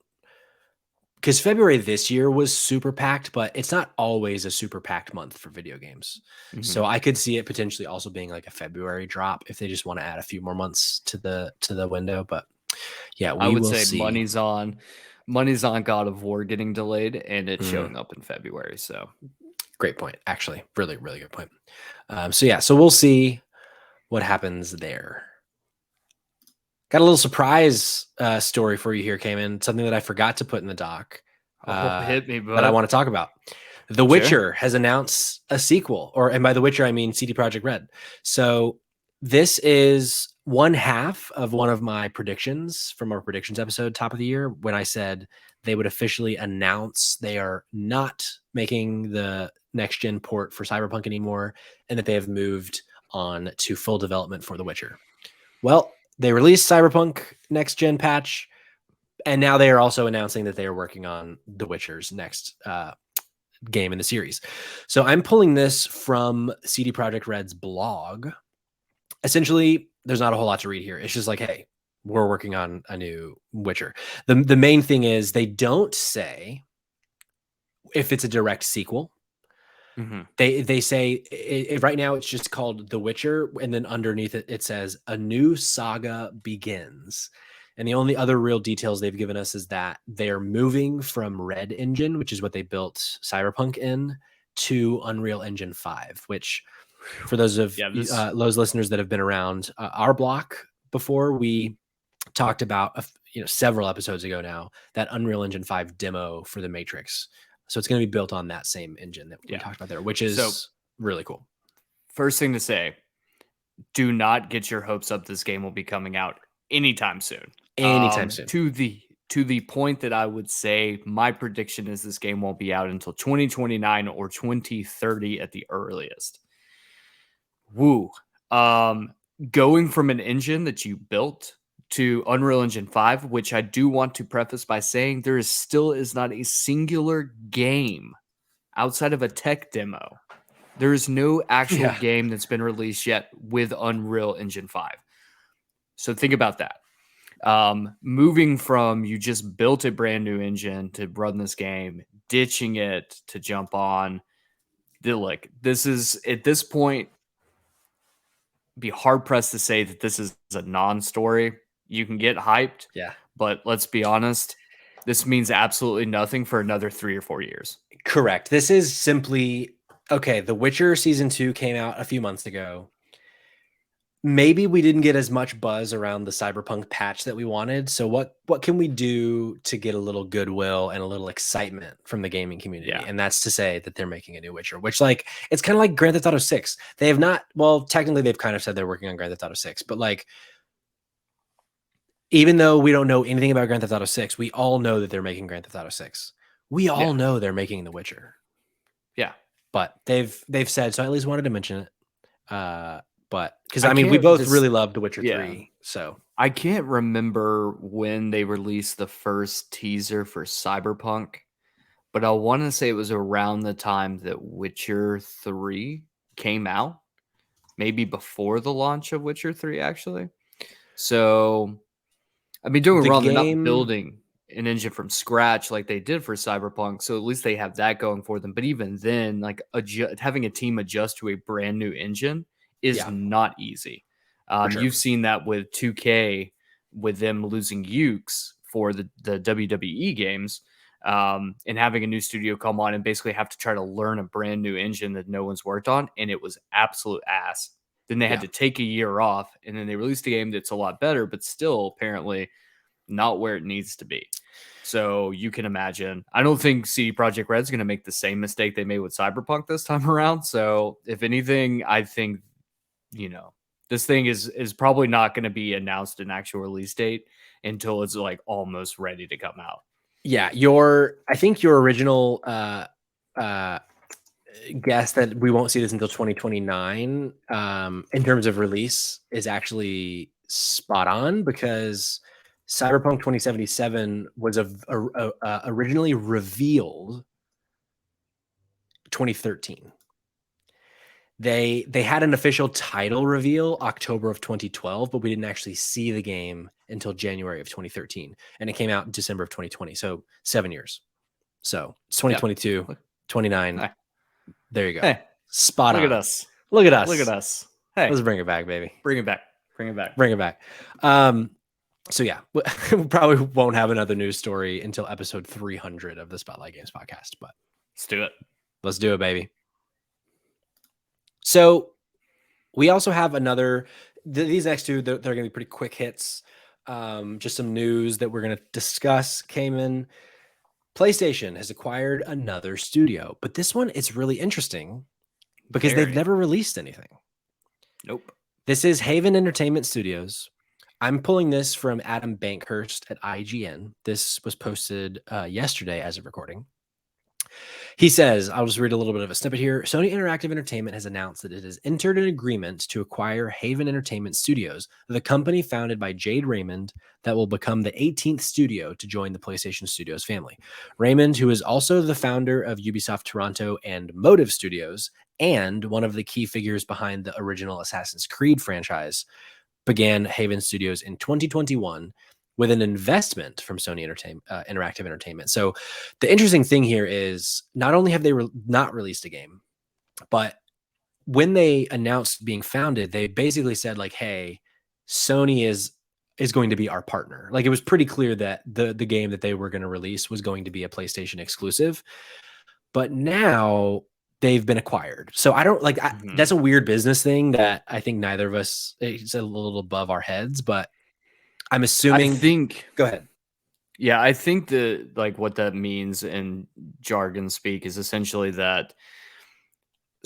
because February this year was super packed, but it's not always a super packed month for video games. So I could see it potentially also being like a February drop if they just want to add a few more months to the window. But yeah, I we would will say see. money's on God of War getting delayed, and it's showing up in February. So great point, actually, really, really good point. So we'll see what happens there. Got a little surprise story for you here, Cayman. Something that I forgot to put in the doc. hit me, That I bud. want to talk about. The Witcher has announced a sequel, and by The Witcher, I mean CD Projekt Red. So this is one half of one of my predictions from our predictions episode, top of the year, when I said they would officially announce they are not making the next gen port for Cyberpunk anymore, and that they have moved on to full development for The Witcher. Well, they released Cyberpunk next gen patch, and now they are also announcing that they are working on The Witcher's next game in the series. So I'm pulling this from CD Projekt Red's blog. Essentially, there's not a whole lot to read here. It's just like, hey, we're working on a new Witcher. The main thing is they don't say if it's a direct sequel. They say right now it's just called The Witcher, and then underneath it says a new saga begins. And the only other real details they've given us is that they're moving from Red Engine, which is what they built Cyberpunk in, to Unreal Engine 5, which for those of those listeners that have been around our block before, we talked about several episodes ago now, that Unreal Engine 5 demo for the Matrix. So it's going to be built on that same engine that we talked about there, which is really cool. First thing to say, do not get your hopes up. This game will be coming out anytime soon. Anytime soon. To the point that I would say my prediction is this game won't be out until 2029 or 2030 at the earliest. Woo. Going from an engine that you built to Unreal Engine 5, which I do want to preface by saying there still is not a singular game outside of a tech demo. There is no actual game that's been released yet with Unreal Engine 5. So think about that. Moving from you just built a brand new engine to run this game, ditching it to jump on. This is at this point, be hard pressed to say that this is a non-story. You can get hyped, but let's be honest, this means absolutely nothing for another 3 or 4 years. Correct. This is simply okay. The Witcher season 2 came out a few months ago. Maybe we didn't get as much buzz around the Cyberpunk patch that we wanted. So what can we do to get a little goodwill and a little excitement from the gaming community? And that's to say that they're making a new Witcher, which it's kind of like Grand Theft Auto 6. They have not, well, technically they've kind of said they're working on Grand Theft Auto 6, but even though we don't know anything about Grand Theft Auto 6, we all know that they're making Grand Theft Auto 6. We all know they're making The Witcher. Yeah. But they've said, so I at least wanted to mention it. But because we both really loved The Witcher 3. So I can't remember when they released the first teaser for Cyberpunk, but I want to say it was around the time that Witcher 3 came out, maybe before the launch of Witcher 3, actually. So, don't get me wrong, they're not building an engine from scratch like they did for Cyberpunk, so at least they have that going for them. But even then, having a team adjust to a brand new engine is not easy. Sure. You've seen that with 2K, with them losing Ukes for the WWE games, and having a new studio come on and basically have to try to learn a brand new engine that no one's worked on, and it was absolute ass. Then they had to take a year off, and then they released a game that's a lot better, but still apparently not where it needs to be. So you can imagine. I don't think CD Projekt Red's going to make the same mistake they made with Cyberpunk this time around. So if anything, I think this thing is probably not going to be announced an actual release date until it's almost ready to come out. Yeah, I think your original guess that we won't see this until 2029 in terms of release is actually spot on, because Cyberpunk 2077 was originally revealed 2013. They had an official title reveal October of 2012, but we didn't actually see the game until January of 2013, and it came out in December of 2020. So 7 years. So it's 2022, 29. Hey. There you go. Hey, Spot look on. at us. Look at us. Look at us. Hey, let's bring it back, baby. Bring it back. Bring it back. Bring it back. So yeah, we probably won't have another news story until episode 300 of the Spotlight Games podcast, but let's do it. Let's do it, baby. So we also have another, these next two, they're going to be pretty quick hits. Just some news that we're going to discuss came in. PlayStation has acquired another studio, but this one is really interesting because they've never released anything. Nope. This is Haven Entertainment Studios. I'm pulling this from Adam Bankhurst at IGN. This was posted yesterday as of recording. He says, I'll just read a little bit of a snippet here. Sony Interactive Entertainment has announced that it has entered an agreement to acquire Haven Entertainment Studios, the company founded by Jade Raymond that will become the 18th studio to join the PlayStation Studios family. Raymond, who is also the founder of Ubisoft Toronto and Motive Studios, and one of the key figures behind the original Assassin's Creed franchise, began Haven Studios in 2021 with an investment from Sony Interactive Entertainment. So the interesting thing here is not only have they not released a game, but when they announced being founded, they basically said like, hey, Sony is going to be our partner. Like it was pretty clear that the game that they were going to release was going to be a PlayStation exclusive. But now they've been acquired. So I don't like, that's a weird business thing that I think neither of us, it's a little above our heads, but I'm assuming. Go ahead. Yeah, I think that like what that means in jargon speak is essentially that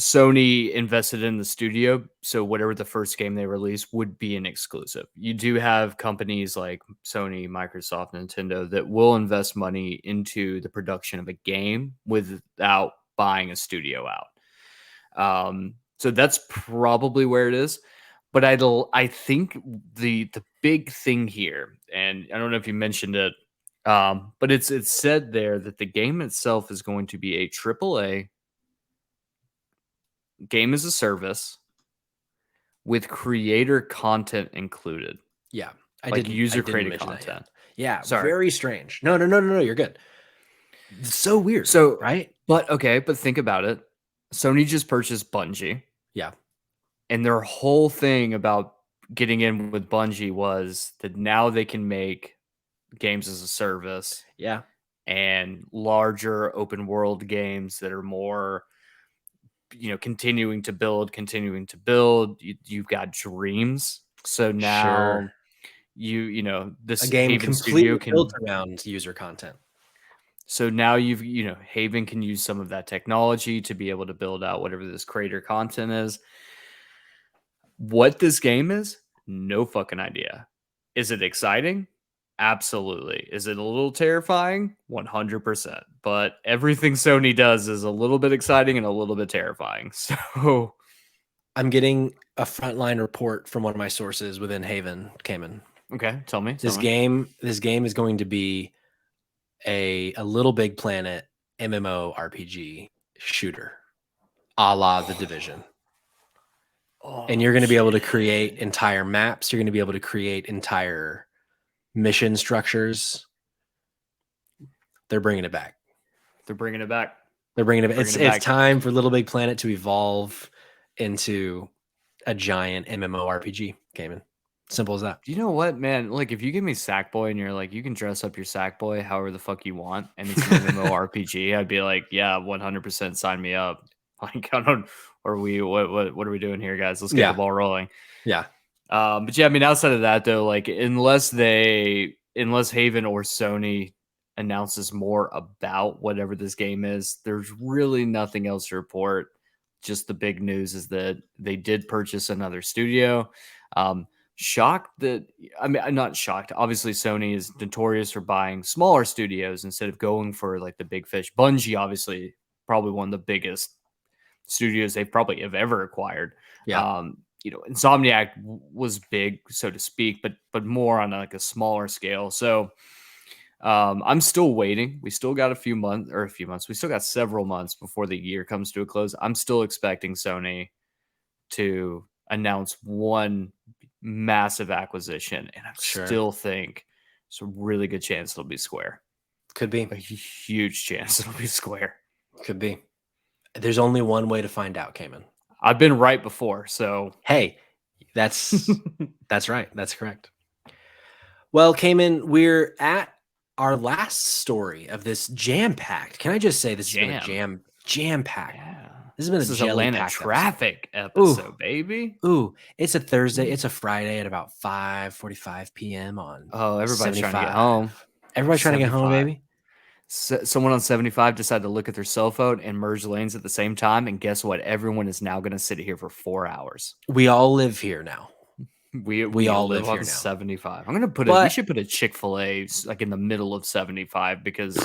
Sony invested in the studio, so whatever the first game they release would be an exclusive. You do have companies like Sony, Microsoft, Nintendo that will invest money into the production of a game without buying a studio out. So that's probably where it is. But I think the big thing here, and I don't know if you mentioned it, but it's said there that the game itself is going to be a AAA game as a service with creator content included. Yeah, user created content. Yeah, sorry. Very strange. No, you're good. It's so weird. So right, but think about it. Sony just purchased Bungie. Yeah. And their whole thing about getting in with Bungie was that now they can make games as a service. Yeah. And larger open world games that are more, continuing to build. You've got Dreams. So now this a game Haven completely studio can built around user content. So now Haven can use some of that technology to be able to build out whatever this creator content is. What this game is, no fucking idea. Is it exciting? Absolutely. Is it a little terrifying? 100%. But everything Sony does is a little bit exciting and a little bit terrifying. So I'm getting a frontline report from one of my sources within Haven, Cayman. Okay, tell me. This game is going to be a Little Big Planet MMO RPG shooter, a la The Division. And you're going to be able to create entire maps. You're going to be able to create entire mission structures. They're bringing it back. It's time for Little Big Planet to evolve into a giant MMORPG, Cayman. Simple as that. You know what, man? Like, if you give me Sackboy and you're like, you can dress up your Sackboy however the fuck you want, and it's an MMORPG, I'd be like, yeah, 100% sign me up. Like, I don't. Or what are we doing here, guys? Let's get the ball rolling. Yeah. But yeah, I mean, outside of that though, like unless Haven or Sony announces more about whatever this game is, there's really nothing else to report. Just the big news is that they did purchase another studio. Shocked that, I mean, I'm not shocked. Obviously, Sony is notorious for buying smaller studios instead of going for like the big fish. Bungie, obviously, probably one of the biggest studios they probably have ever acquired. Yeah. Insomniac was big, so to speak, but more on like a smaller scale. So I'm still waiting. We still got a few months. We still got several months before the year comes to a close. I'm still expecting Sony to announce one massive acquisition, and I still think it's a really good chance it'll be Square. Could be. A huge chance it'll be Square. Could be. There's only one way to find out, Cayman. I've been right before, so hey, that's right. That's correct. Well, Cayman, we're at our last story of this jam-packed. Can I just say this has been a jam-packed. Yeah. This has been This a is Atlanta jelly-packed traffic episode, baby. Ooh, it's a Thursday. It's a Friday at about 5:45 p.m. on. Oh, everybody's 75. trying to get home. Everybody's trying to get home, baby. Someone on 75 decided to look at their cell phone and merge lanes at the same time. And guess what? Everyone is now going to sit here for 4 hours. We all live here now. We all live on 75. I'm going to we should put a Chick-fil-A like in the middle of 75 because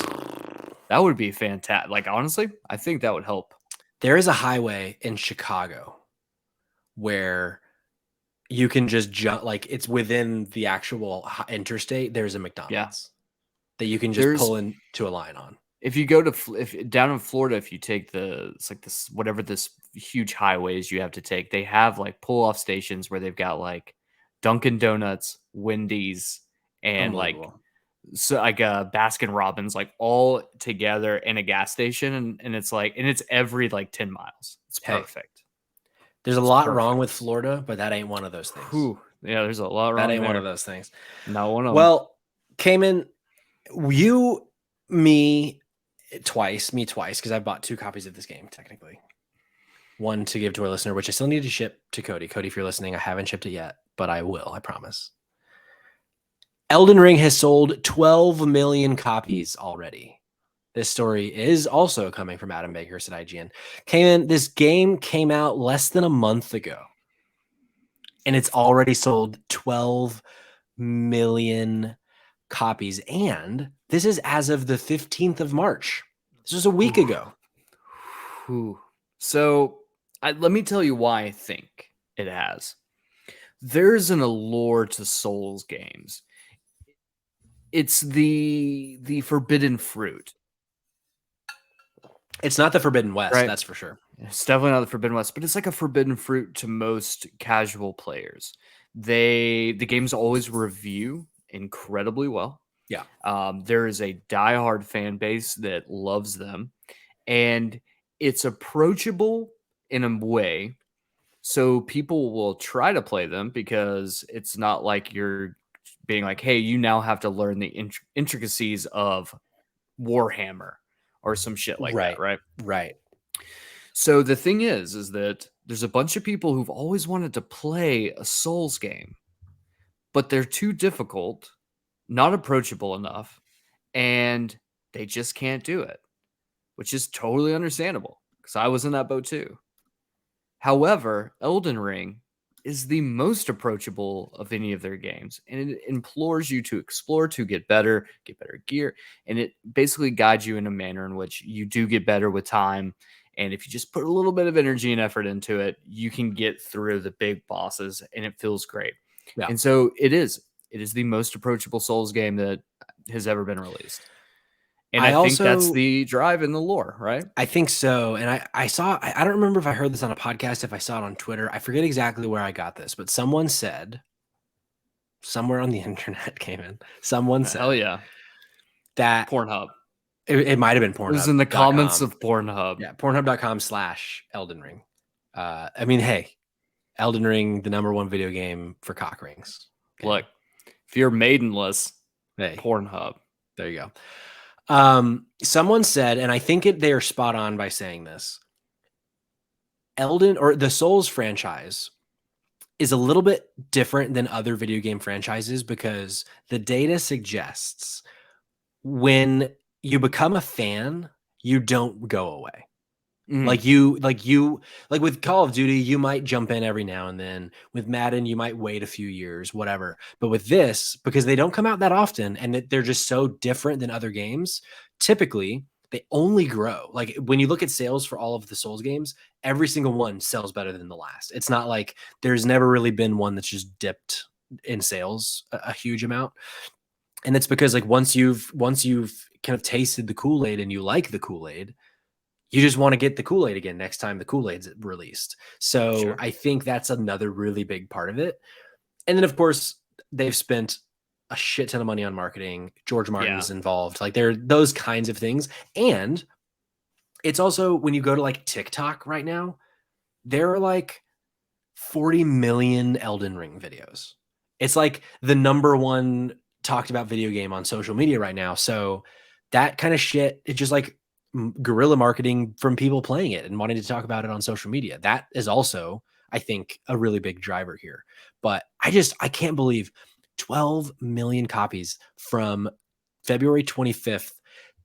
that would be fantastic. Like, honestly, I think that would help. There is a highway in Chicago where you can just jump, like it's within the actual interstate. There's a McDonald's that you can just pull into a line on. If you go to down in Florida, if you take it's like this whatever this huge highways you have to take, they have like pull off stations where they've got like Dunkin' Donuts, Wendy's, and like Baskin Robbins, like all together in a gas station, and it's like it's every like 10 miles. It's perfect. There's a lot wrong with Florida, but that ain't one of those things. Whew. Yeah, there's a lot wrong. That ain't one of those things. Not one of them. Well, Cayman, you, me twice, because I bought 2 copies of this game, technically. One to give to our listener, which I still need to ship to Cody. Cody, if you're listening, I haven't shipped it yet, but I will, I promise. Elden Ring has sold 12 million copies already. This story is also coming from Adam Baker's at IGN. Cayman, this game came out less than a month ago, and it's already sold 12 million copies. And this is as of the 15th of March. This was a week ago. So let me tell you why I think it has. There's an allure to Souls games. It's the forbidden fruit. It's not the Forbidden West, right? That's for sure. It's definitely not the Forbidden West, but it's like a forbidden fruit to most casual players. The games always review incredibly well. Yeah. There is a diehard fan base that loves them, and it's approachable in a way. So people will try to play them because it's not like you're being like, hey, you now have to learn the intricacies of Warhammer or some shit like that, right? Right. So the thing is that there's a bunch of people who've always wanted to play a Souls game, but they're too difficult, not approachable enough, and they just can't do it, which is totally understandable because I was in that boat too. However, Elden Ring is the most approachable of any of their games, and it implores you to explore, to get better gear, and it basically guides you in a manner in which you do get better with time. And if you just put a little bit of energy and effort into it, you can get through the big bosses, and it feels great. Yeah. And so it is the most approachable Souls game that has ever been released. And I think that's the drive in the lore, right? I think so. And I don't remember if I heard this on a podcast, if I saw it on Twitter. I forget exactly where I got this, but someone said, somewhere on the internet someone said, hell yeah, that Pornhub. It might have been Pornhub. It was in the comments of Pornhub. Yeah, Pornhub.com/Elden Ring. I mean, hey, Elden Ring, the #1 video game for cock rings. Okay. Look, if you're maidenless, hey, Pornhub. There you go. Someone said, and I think they are spot on by saying this, the Souls franchise is a little bit different than other video game franchises because the data suggests when you become a fan, you don't go away. Like with Call of Duty, you might jump in every now and then. With Madden, you might wait a few years, whatever. But with this, because they don't come out that often and they're just so different than other games, typically they only grow. Like when you look at sales for all of the Souls games, every single one sells better than the last. It's not like there's never really been one that's just dipped in sales a huge amount. And it's because like once you've kind of tasted the Kool-Aid and you like the Kool-Aid, you just want to get the Kool-Aid again next time the Kool-Aid's released. So sure. I think that's another really big part of it. And then, of course, they've spent a shit ton of money on marketing. George Martin's Yeah. involved. Like there are those kinds of things. And it's also when you go to like TikTok right now, there are like 40 million Elden Ring videos. It's like the number one talked about video game on social media right now. So that kind of shit, it's just like guerrilla marketing from people playing it and wanting to talk about it on social media. That is also, I think, a really big driver here. But I can't believe 12 million copies from February 25th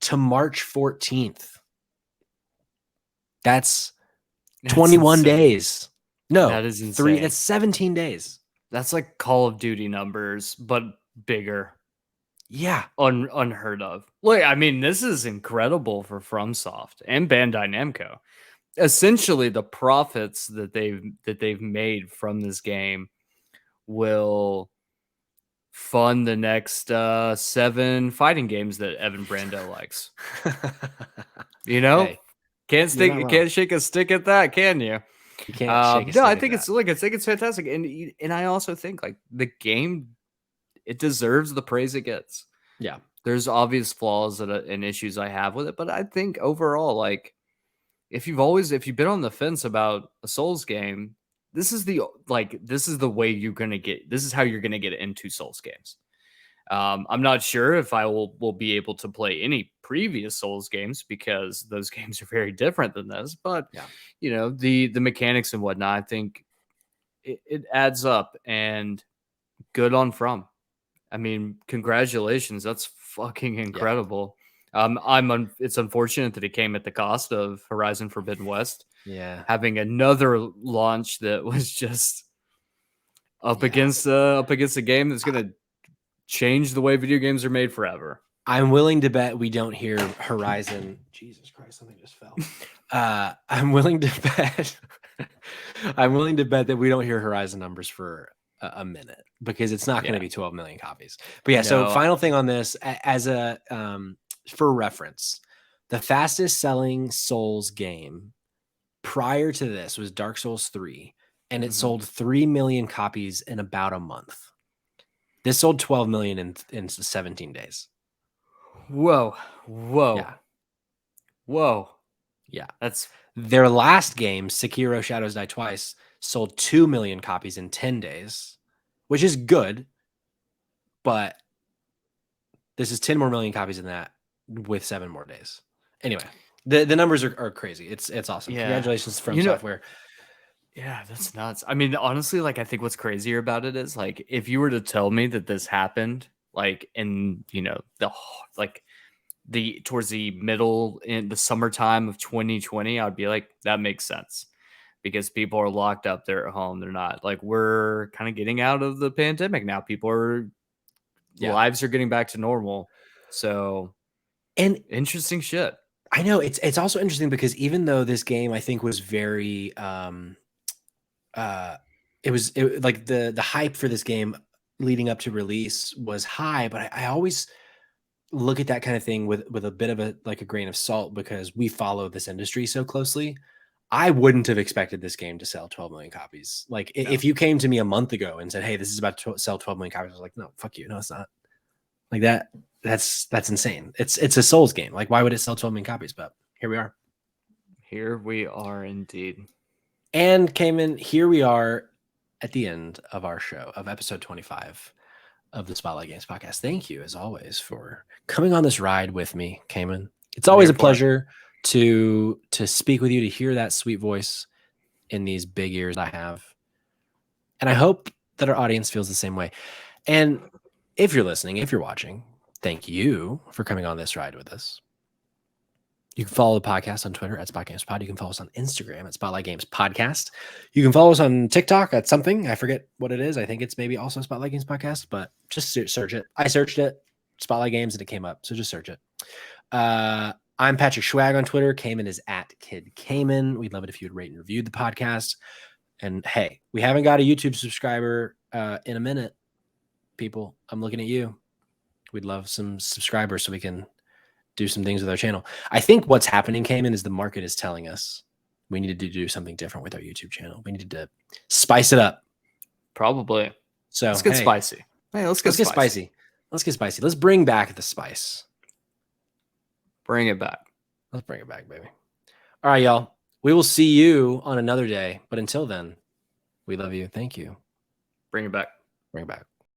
to March 14th. That's 21 insane. days. No, That is insane. that's 17 days. That's like Call of Duty numbers, but bigger. Yeah. Unheard of. Look, I mean, this is incredible for FromSoft and Bandai Namco. Essentially, the profits that they've made from this game will fund the next 7 fighting games that Evan Brando likes. You know, Hey, can't shake a stick at that, can you? You can't shake a stick I at think that. I think it's fantastic, and I also think like the game, it deserves the praise it gets. Yeah, there's obvious flaws and issues I have with it, but I think overall, like if you've been on the fence about a Souls game, this is the way you're gonna get. This is how you're gonna get into Souls games. I'm not sure if I will be able to play any previous Souls games because those games are very different than this. But yeah, you know, the mechanics and whatnot, I think it adds up, and good on From. I mean, congratulations. That's fucking incredible. Yeah. It's unfortunate that it came at the cost of Horizon Forbidden West. Yeah. Having another launch that was just up against a game that's going to change the way video games are made forever. I'm willing to bet we don't hear Horizon. Jesus Christ, something just fell. I'm willing to bet. I'm willing to bet that we don't hear Horizon numbers for a minute because it's not going to be 12 million copies. But yeah, so final thing on this, as a for reference, the fastest selling Souls game prior to this was Dark Souls 3, and it sold 3 million copies in about a month. This sold 12 million in 17 days. Whoa. Yeah. Whoa. Yeah. That's their last game, Sekiro Shadows Die Twice, sold 2 million copies in 10 days, which is good, but this is 10 more million copies than that with 7 more days. Anyway, the numbers are crazy. It's awesome. Yeah. Congratulations From Software. Yeah, that's nuts. I mean, honestly, like I think what's crazier about it is like if you were to tell me that this happened like in, you know, towards the middle in the summertime of 2020, I'd be like, that makes sense. Because people are locked up, they're at home, they're not. Like we're kind of getting out of the pandemic now. Lives are getting back to normal. So, and interesting shit. I know it's also interesting because even though this game I think was very it was like the hype for this game leading up to release was high, but I always look at that kind of thing with a bit of a grain of salt because we follow this industry so closely. I wouldn't have expected this game to sell 12 million copies. Like if you came to me a month ago and said, "Hey, this is about to sell 12 million copies," I was like, "No, fuck you. No, it's not." Like that. That's insane. It's a Souls game. Like why would it sell 12 million copies? But here we are. Here we are indeed. And Cayman, here we are at the end of our show of episode 25 of the Spotlight Games podcast. Thank you as always for coming on this ride with me, Cayman. It's always a pleasure to speak with you, to hear that sweet voice in these big ears I have. And I hope that our audience feels the same way. And if you're listening, if you're watching, thank you for coming on this ride with us. You can follow the podcast on Twitter at SpotGamesPod. You can follow us on Instagram at Spotlight Games Podcast. You can follow us on TikTok at something. I forget what it is. I think it's maybe also Spotlight Games Podcast, but just search it. I searched it, Spotlight Games, and it came up. So just search it. I'm Patrick Schwag on Twitter. Cayman is at Kid Cayman. We'd love it if you'd rate and review the podcast. And hey, we haven't got a YouTube subscriber in a minute. People, I'm looking at you. We'd love some subscribers so we can do some things with our channel. I think what's happening, Cayman, is the market is telling us we needed to do something different with our YouTube channel. We needed to spice it up. Probably. So let's get spicy. Hey, let's get spicy. Let's get spicy. Let's bring back the spice. Bring it back. Let's bring it back, baby. All right, y'all. We will see you on another day. But until then, we love you. Thank you. Bring it back. Bring it back.